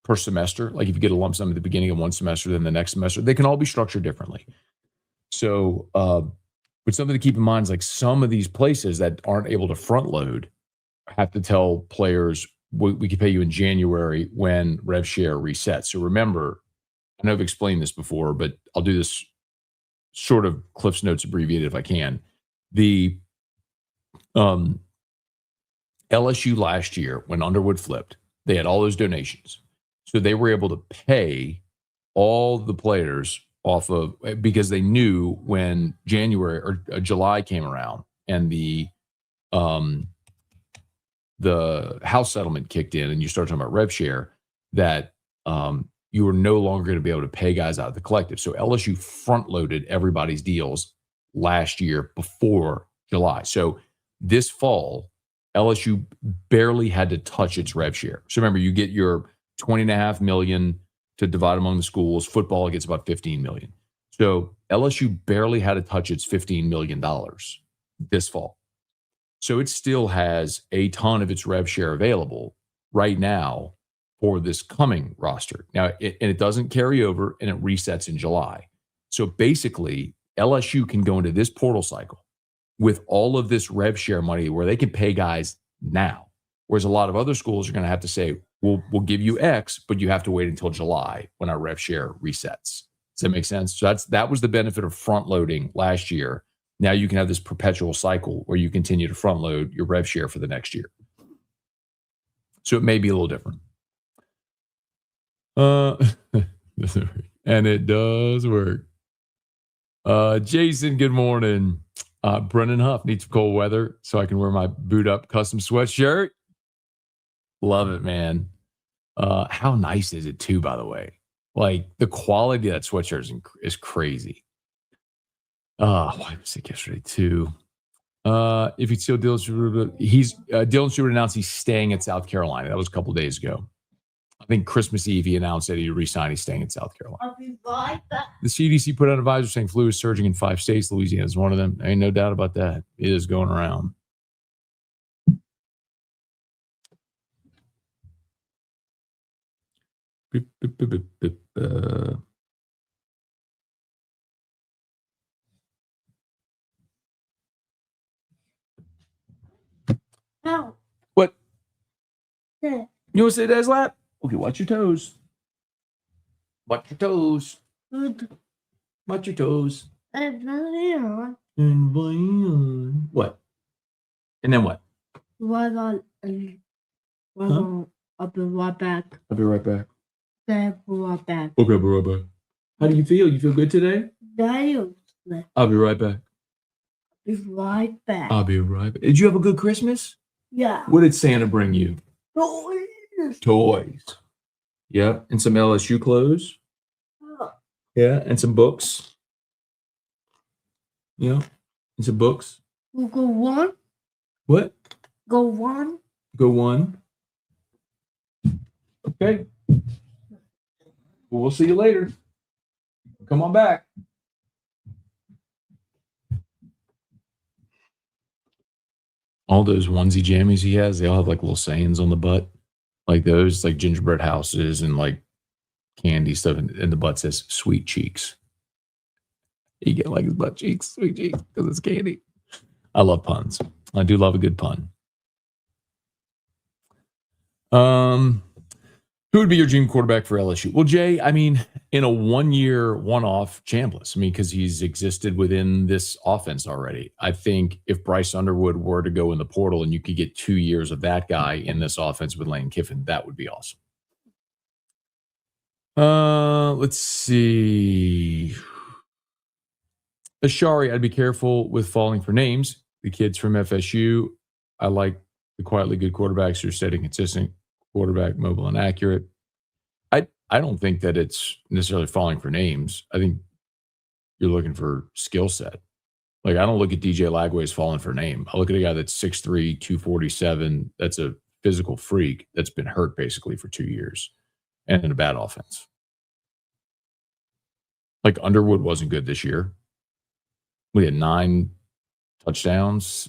per semester. Like if you get a lump sum at the beginning of one semester, then the next semester, they can all be structured differently. So, but something to keep in mind is like some of these places that aren't able to front load have to tell players we can pay you in January when rev share resets. So remember, I know I've explained this before, but I'll do this sort of Cliff's Notes abbreviated if I can. The LSU last year, when Underwood flipped, they had all those donations. So they were able to pay all the players off of, because they knew when January or July came around and the house settlement kicked in and you start talking about rev share, that you were no longer going to be able to pay guys out of the collective. So LSU front loaded everybody's deals last year before July. So this fall, LSU barely had to touch its rev share. So remember, you get your $20.5 million to divide among the schools. Football gets about $15 million. So LSU barely had to touch its $15 million this fall. So it still has a ton of its rev share available right now for this coming roster. Now, it doesn't carry over and it resets in July. So basically, LSU can go into this portal cycle with all of this rev share money where they can pay guys now. Whereas a lot of other schools are going to have to say, we'll give you X, but you have to wait until July when our rev share resets. Does that make sense? So that was the benefit of front loading last year. Now you can have this perpetual cycle where you continue to front load your rev share for the next year. So it may be a little different. And it does work. Jason, good morning. Brennan Huff needs some cold weather so I can wear my boot up custom sweatshirt. Love it, man. How nice is it too, by the way? Like the quality of that sweatshirt is crazy. I was sick yesterday too. If you still Dylan Stewart announced he's staying at South Carolina. That was a couple days ago. I think Christmas Eve, he announced that he resigned. He's staying in South Carolina. I'll be right back. The CDC put out an advisory saying flu is surging in 5 states. Louisiana is one of them. Ain't no doubt about that. It is going around. Ow. What? There. You want to sit at his lap? Okay, watch your toes. Watch your toes. Good. Watch your toes. And then What? And then what? I'll be right back. I'll be right back. I'll be right back. Okay, I'll be right back. How do you feel? You feel good today? I'll I'll be right back. be right back. I'll be right back. Did you have a good Christmas? Yeah. What did Santa bring you? Toys. Toys. Yep. And some LSU clothes. Yeah. And some books. Yeah. And some books. We'll go one. What? Go one. Go one. Okay. Well, we'll see you later. Come on back. All those onesie jammies he has, they all have like little sayings on the butt. Like those, like gingerbread houses and like candy stuff. And the butt says sweet cheeks. You get like his butt cheeks, sweet cheeks, because it's candy. I love puns. I do love a good pun. Who would be your dream quarterback for LSU? Well, Jay, I mean, in a 1-year, one-off, Chambliss. I mean, because he's existed within this offense already. I think if Bryce Underwood were to go in the portal and you could get 2 years of that guy in this offense with Lane Kiffin, that would be awesome. Let's see. Ashari, I'd be careful with falling for names. The kids from FSU, I like the quietly good quarterbacks who are steady, consistent, quarterback, mobile, and accurate. I don't think that it's necessarily falling for names. I think you're looking for skill set. Like, I don't look at DJ Lagway as falling for name. I look at a guy that's 6'3", 247. That's a physical freak that's been hurt basically for 2 years and in a bad offense. Like, Underwood wasn't good this year. We had 9 touchdowns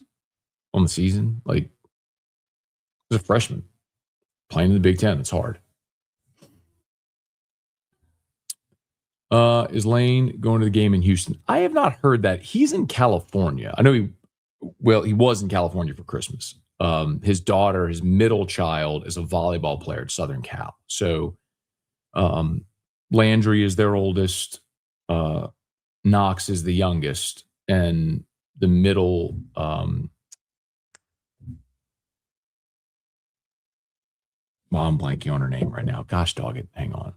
on the season. Like, as a freshman playing in the Big Ten, it's hard. Is Lane going to the game in Houston? I have not heard that. He's in California. I know he was in California for Christmas. His daughter, his middle child, is a volleyball player at Southern Cal. So Landry is their oldest. Knox is the youngest. And the middle, well, I'm blanking on her name right now. Gosh dog it. Hang on.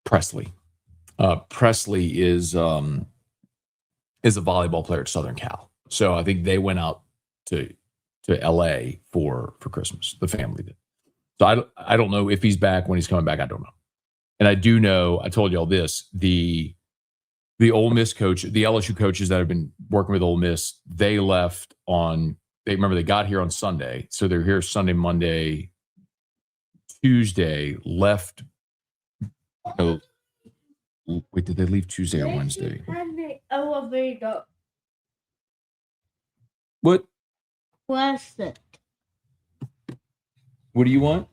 Presley. Presley is a volleyball player at Southern Cal. So I think they went out to LA for Christmas. The family did. So I don't know if he's back. When he's coming back, I don't know. And I do know, I told you all this, the Ole Miss coach, the LSU coaches that have been working with Ole Miss, they left they got here on Sunday. So they're here Sunday, Monday, Tuesday, left. Oh, wait, did they leave Tuesday or Wednesday? The elevator. What? Where's it? What do you want?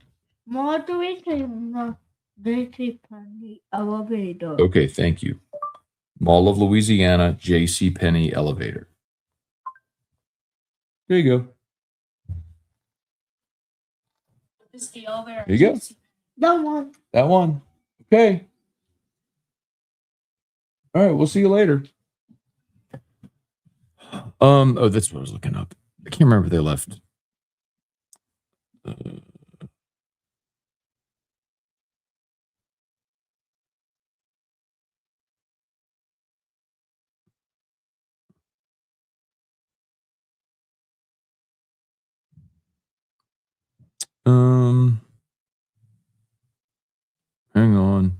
Moderator. JCPenney elevator. Okay, thank you. Mall of Louisiana, JCPenney elevator. There you go. Is the elevator? There you go. That one. That one. Okay. All right, we'll see you later. Oh, that's what I was looking up. I can't remember if they left. Hang on.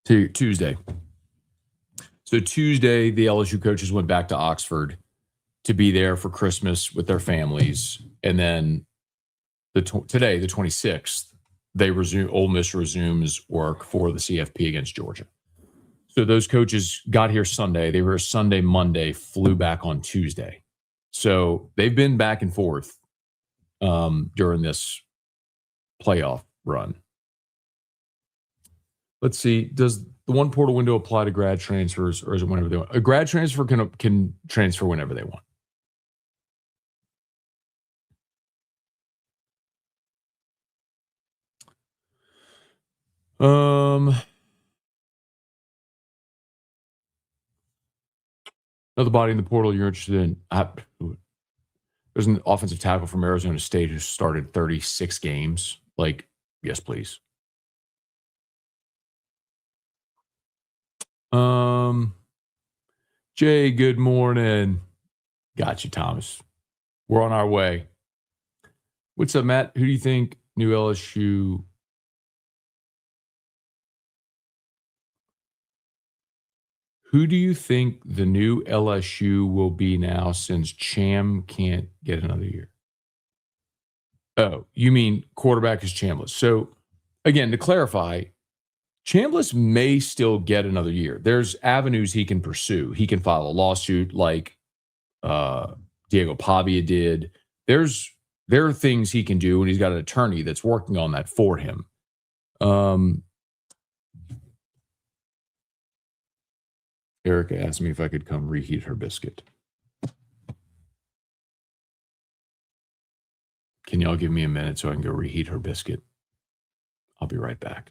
Tuesday. So Tuesday, the LSU coaches went back to Oxford to be there for Christmas with their families, and then today, the 26th, Ole Miss resumes work for the CFP against Georgia. So those coaches got here Sunday. They were here Sunday, Monday, flew back on Tuesday. So they've been back and forth during this playoff run. Let's see. Does the one portal window apply to grad transfers, or is it whenever they want? A grad transfer can transfer whenever they want. Another body in the portal you're interested in. There's an offensive tackle from Arizona State who started 36 games. Like, yes, please. Jay, good morning. Got you, Thomas. We're on our way. What's up, Matt? Who do you think new LSU? Who do you think the new LSU will be now since Cham can't get another year? Oh, you mean quarterback is Chambliss. So, again, to clarify, Chambliss may still get another year. There's avenues he can pursue. He can file a lawsuit like Diego Pavia did. There are things he can do, and he's got an attorney that's working on that for him. Erica asked me if I could come reheat her biscuit. Can y'all give me a minute so I can go reheat her biscuit? I'll be right back.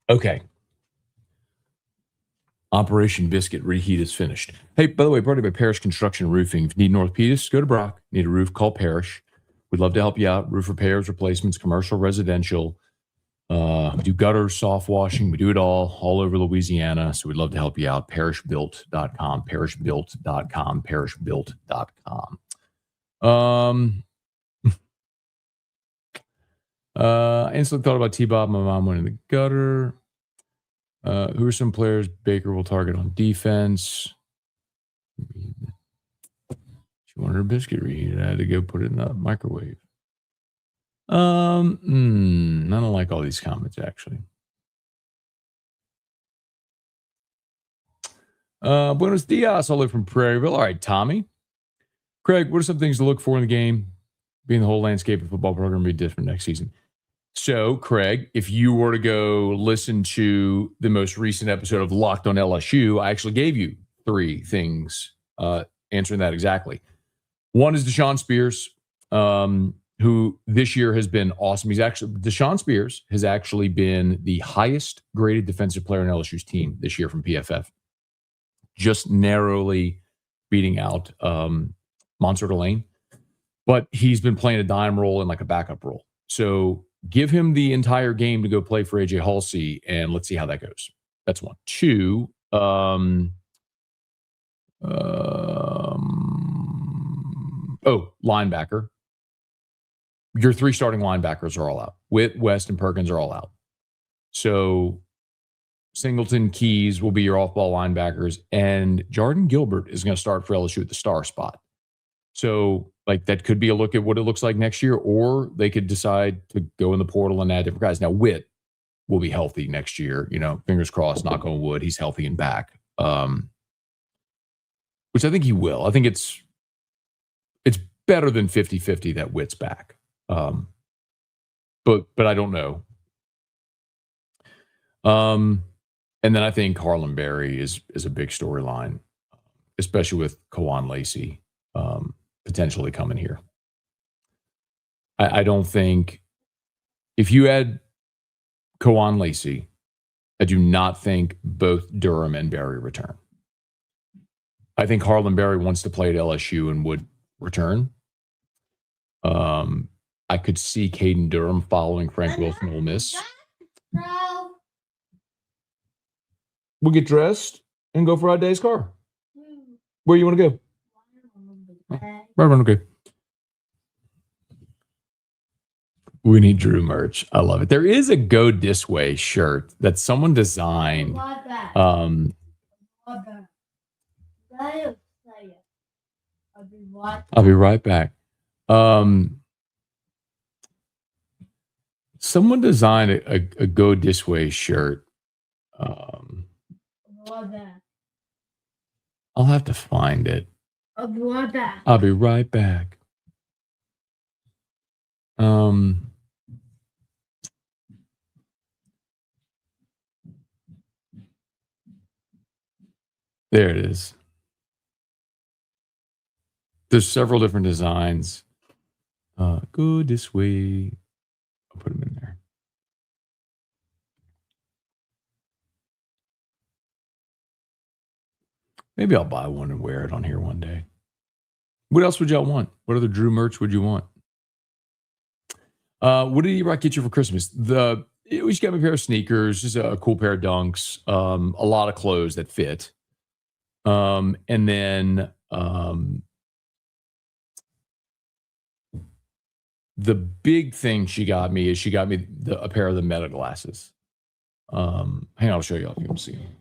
Okay. Operation Biscuit reheat is finished. Hey, by the way, brought to you by Parrish Construction Roofing. If you need North Peters, go to Brock. Need a roof, call Parrish. We'd love to help you out. Roof repairs, replacements, commercial, residential. We do gutters, soft washing. We do it all over Louisiana. So we'd love to help you out. Parrishbuilt.com, parrishbuilt.com, parrishbuilt.com. Instantly thought about T-Bob. My mom went in the gutter. Who are some players Baker will target on defense? She wanted her biscuit reheated. I had to go put it in the microwave. I don't like all these comments, actually. Buenos dias, all the way from Prairieville. All right, Tommy. Craig, what are some things to look for in the game? Being the whole landscape of football program will be different next season. So, Craig, if you were to go listen to the most recent episode of Locked on LSU, I actually gave you 3 things answering that exactly. One is Deshaun Spears, who this year has been awesome. Deshaun Spears has actually been the highest graded defensive player in LSU's team this year from PFF, just narrowly beating out Monster Delane. But he's been playing a dime role and like a backup role. So Give him the entire game to go play for AJ Halsey, and let's see how that goes. That's one. Two, linebacker. Your 3 starting linebackers are all out. Witt, West, and Perkins are all out. So Singleton, Keys will be your off-ball linebackers, and Jordan Gilbert is going to start for LSU at the star spot. So, like, that could be a look at what it looks like next year, or they could decide to go in the portal and add different guys. Now, Witt will be healthy next year. Fingers crossed, knock on wood, he's healthy and back. Which I think he will. I think it's better than 50-50 that Witt's back. But I don't know. And then I think Harlan Berry is a big storyline, especially with Kawan Lacey potentially coming here. I don't think if you add Kawan Lacey, I do not think both Durham and Berry return. I think Harlan Berry wants to play at LSU and would return. I could see Caden Durham following Frank Wilson Ole Miss. We'll get dressed and go for our day's car. Where you want to go? Right, okay. We need Drew merch. I love it. There is a Go This Way shirt that someone designed. I'll be right back. Someone designed a Go This Way shirt. I'll have to find it. I'll be right back. I'll be right back. There it is. There's several different designs. Go this way. I'll put them in there. Maybe I'll buy one and wear it on here one day. What else would y'all want? What other Drew merch would you want? What did E-Rock get you for Christmas? We just got me a pair of sneakers, just a cool pair of dunks, a lot of clothes that fit. And then the big thing she got me is a pair of the Meta glasses. Hang on, I'll show you all. You can see them.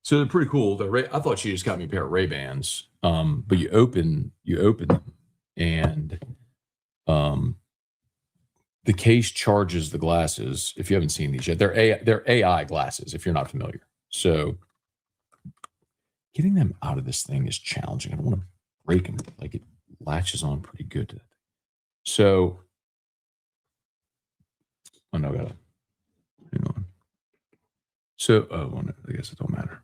So they're pretty cool. I thought she just got me a pair of Ray-Bans. But you open them, and the case charges the glasses. If you haven't seen these yet, they're AI glasses. If you're not familiar, so getting them out of this thing is challenging. I don't want to break them. Like, it latches on pretty good to that. So, I gotta hang on. So, no, I guess it don't matter.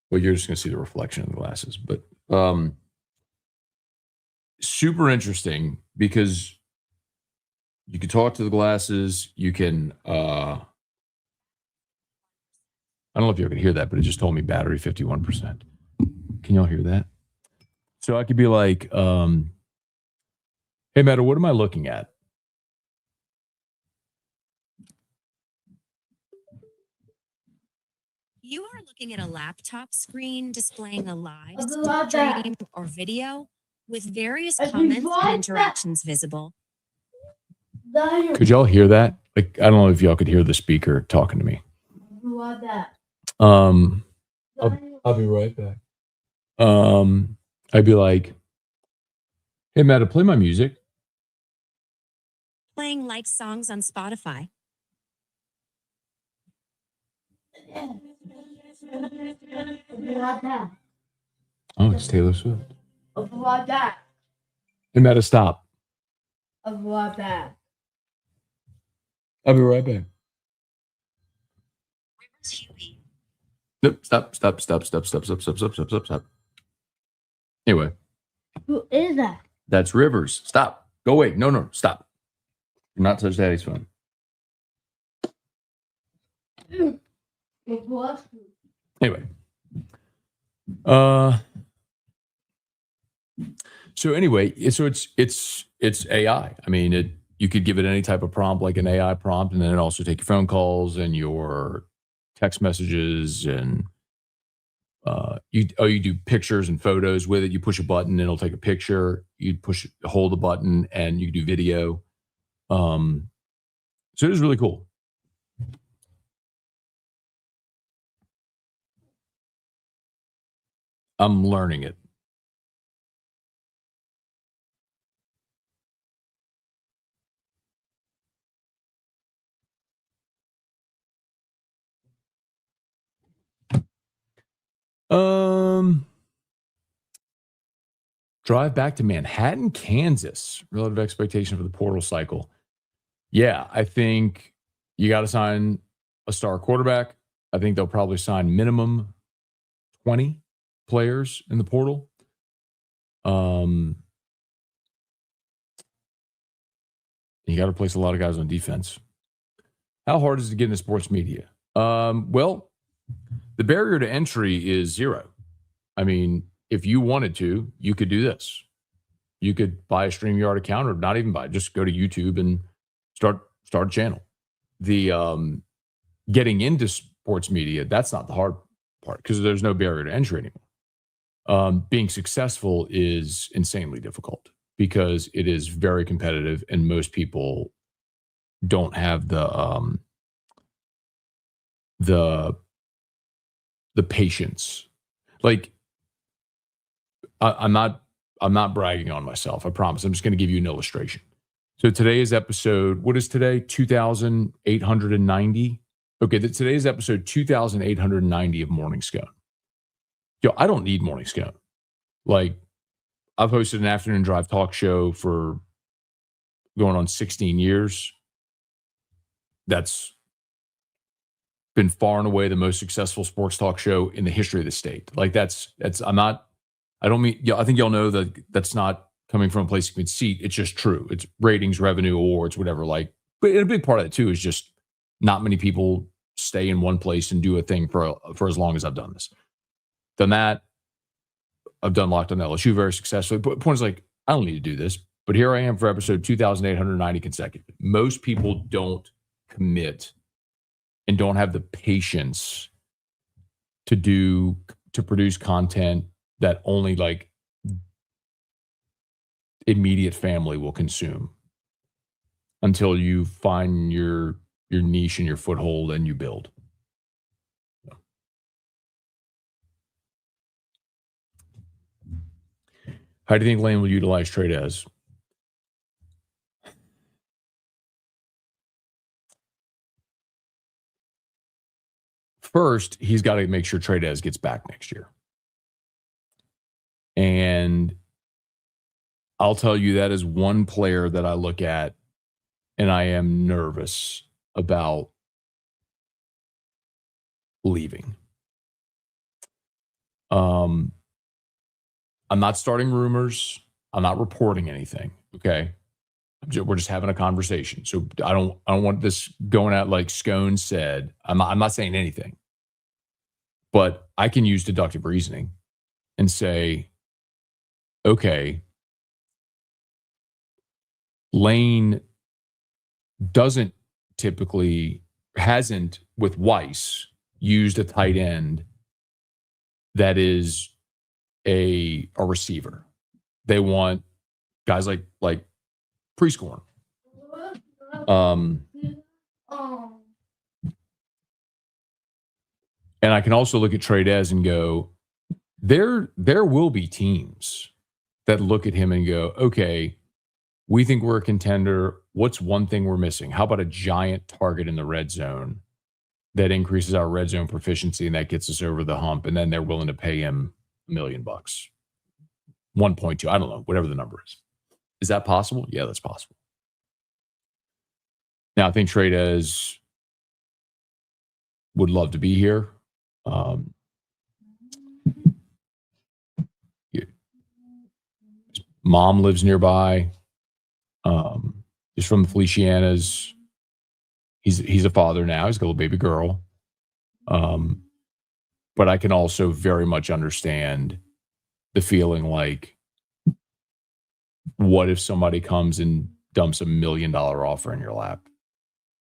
Well, you're just going to see the reflection of the glasses. But super interesting because you can talk to the glasses. You can, I don't know if you can hear that, but it just told me battery 51%. Can y'all hear that? So I could be like, hey, Matt, what am I looking at? You are looking at a laptop screen displaying a live stream or video with various comments and interactions visible. Could y'all hear that? Like, I don't know if y'all could hear the speaker talking to me. I'll be right back. I'd be like, hey, Matt, play my music. Playing like songs on Spotify. Oh, it's Taylor Swift. Hey, Matt, stop. I'll be right back. I'll be right back. Nope. Stop. Anyway, Who is that? that's Rivers. Stop. Go away. No. Stop. Do not touch Daddy's phone. It was. Anyway. So it's AI. I mean, you could give it any type of prompt, like an AI prompt, and then it also take your phone calls and your text messages, and you do pictures and photos with it. You push a button, it'll take a picture. You hold the button, and you do video. So it is really cool. I'm learning it. Drive back to Manhattan, Kansas. Relative expectation for the portal cycle. Yeah, I think you got to sign a star quarterback. I think they'll probably sign minimum 20 players in the portal. You got to place a lot of guys on defense. How hard is it to get into sports media? Well, the barrier to entry is zero. I mean, if you wanted to, you could do this. You could buy a StreamYard account, or not even buy, just go to YouTube and start a channel. The getting into sports media, that's not the hard part, because there's no barrier to entry anymore. Being successful is insanely difficult because it is very competitive, and most people don't have the patience. Like, I'm not bragging on myself. I promise. I'm just going to give you an illustration. So today's episode, what is today? 2,890. Okay, today's episode 2,890 of Morning Scone. Yo, I don't need Morning Scone. Like, I've hosted an afternoon drive talk show for going on 16 years. That's been far and away the most successful sports talk show in the history of the state. Like, I think y'all know that that's not coming from a place of conceit. It's just true. It's ratings, revenue, awards, whatever. Like, but a big part of it too is just not many people stay in one place and do a thing for as long as I've done this. Done that. I've done Locked on LSU very successfully. But the point is, like, I don't need to do this. But here I am for episode 2,890 consecutive. Most people don't commit and don't have the patience to produce content that only like immediate family will consume until you find your niche and your foothold and you build. How do you think Lane will utilize trade as? First, he's got to make sure Trades gets back next year. And I'll tell you, that is one player that I look at and I am nervous about leaving. I'm not starting rumors. I'm not reporting anything. Okay. We're just having a conversation. So I don't want this going out like Scone said. I'm not saying anything. But I can use deductive reasoning and say, okay, Lane hasn't with Weiss used a tight end that is a receiver. They want guys like Prescorn. And I can also look at Trades and go, there will be teams that look at him and go, okay, we think we're a contender. What's one thing we're missing? How about a giant target in the red zone that increases our red zone proficiency and that gets us over the hump? And then they're willing to pay him $1 million, 1.2. I don't know, whatever the number is. Is that possible? Yeah, that's possible. Now, I think Trades would love to be here. Mom lives nearby. He's from the Felicianas. He's a father now. He's got a little baby girl. But I can also very much understand the feeling like, what if somebody comes and dumps $1 million offer in your lap?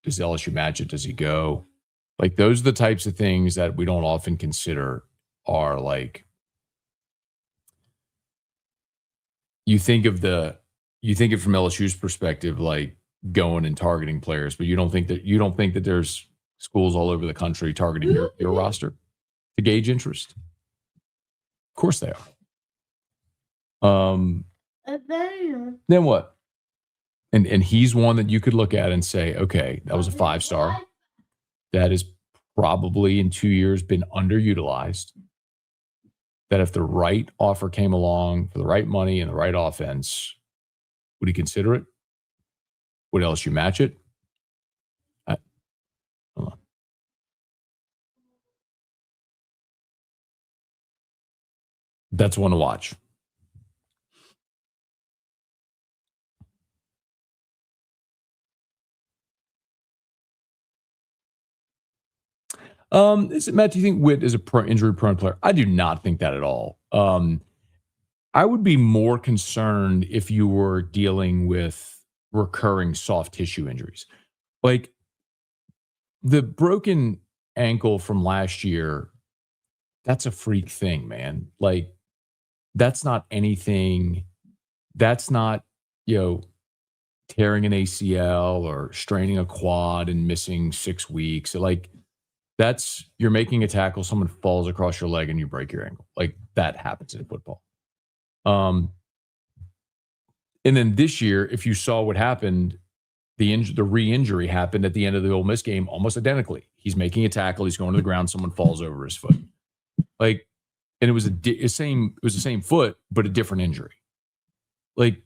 Does LSU match it? Does he go? Like, those are the types of things that we don't often consider. Are like, you think it from LSU's perspective, like going and targeting players, but you don't think that there's schools all over the country targeting your roster to gauge interest. Of course they are. Then what? And he's one that you could look at and say, okay, that was a 5-star. That is probably in 2 years been underutilized. That if the right offer came along for the right money and the right offense, would he consider it? Would LSU match it? Hold on. That's one to watch. Matt, do you think Witt is a injury-prone player? I do not think that at all. I would be more concerned if you were dealing with recurring soft tissue injuries. Like, the broken ankle from last year, that's a freak thing, man. Like, that's not anything. That's not, tearing an ACL or straining a quad and missing 6 weeks. Like, that's, you're making a tackle, someone falls across your leg and you break your ankle. Like, that happens in football. And then this year, if you saw what happened, the re-injury happened at the end of the Ole Miss game almost identically. He's making a tackle, he's going to the ground, someone falls over his foot. Like, and it was the same foot, but a different injury. Like,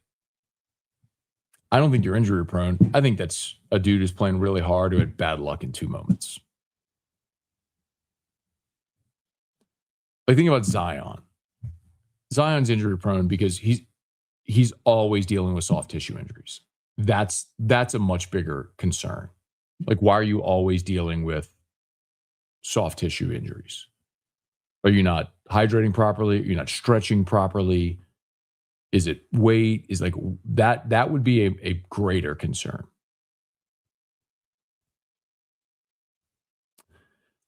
I don't think you're injury prone. I think that's a dude who's playing really hard who had bad luck in 2 moments. Like, think about Zion. Zion's injury prone because he's always dealing with soft tissue injuries. That's a much bigger concern. Like, why are you always dealing with soft tissue injuries? Are you not hydrating properly? Are you not stretching properly? Is it weight? Is like that would be a greater concern.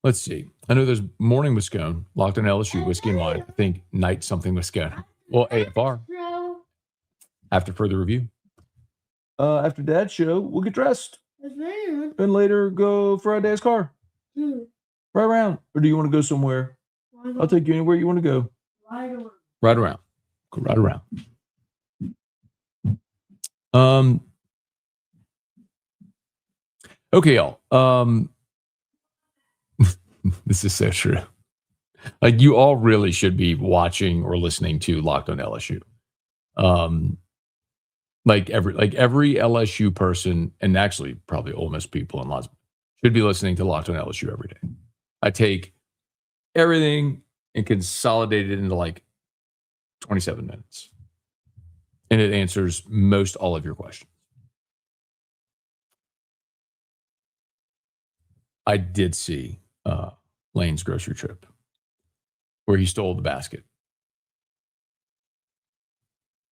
Let's see. I know there's morning with Scone, locked on LSU, whiskey and wine. I think night something with Scone. Well, AFR. After further review. After Dad's show, we'll get dressed. And later go for our dad's car. Right around. Or do you want to go somewhere? I'll take you anywhere you want to go. Right around. Go right around. Okay, y'all. This is so true. Like, you all really should be watching or listening to Locked on LSU. Like every LSU person, and actually probably Ole Miss people and lots, should be listening to Locked on LSU every day. I take everything and consolidate it into like 27 minutes. And it answers most all of your questions. I did see Lane's grocery trip where he stole the basket.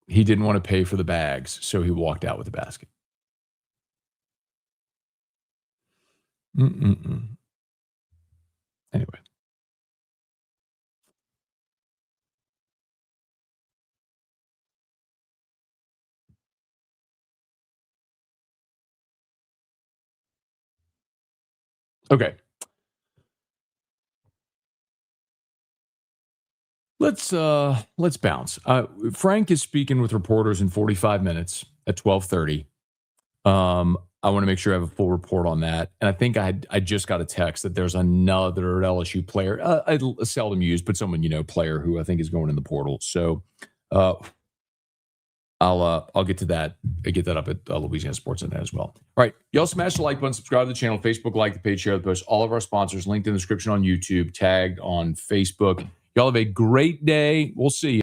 He didn't want to pay for the bags, so he walked out with the basket. Anyway. Okay. Let's bounce. Frank is speaking with reporters in 45 minutes at 12:30. I want to make sure I have a full report on that. And I think I just got a text that there's another LSU player, I seldom use, but someone, player who I think is going in the portal. So I'll get to that. I get that up at Louisiana Sports Net as well. All right. Y'all smash the like button, subscribe to the channel, Facebook, like the page, share the post. All of our sponsors linked in the description on YouTube, tagged on Facebook. Y'all have a great day. We'll see you.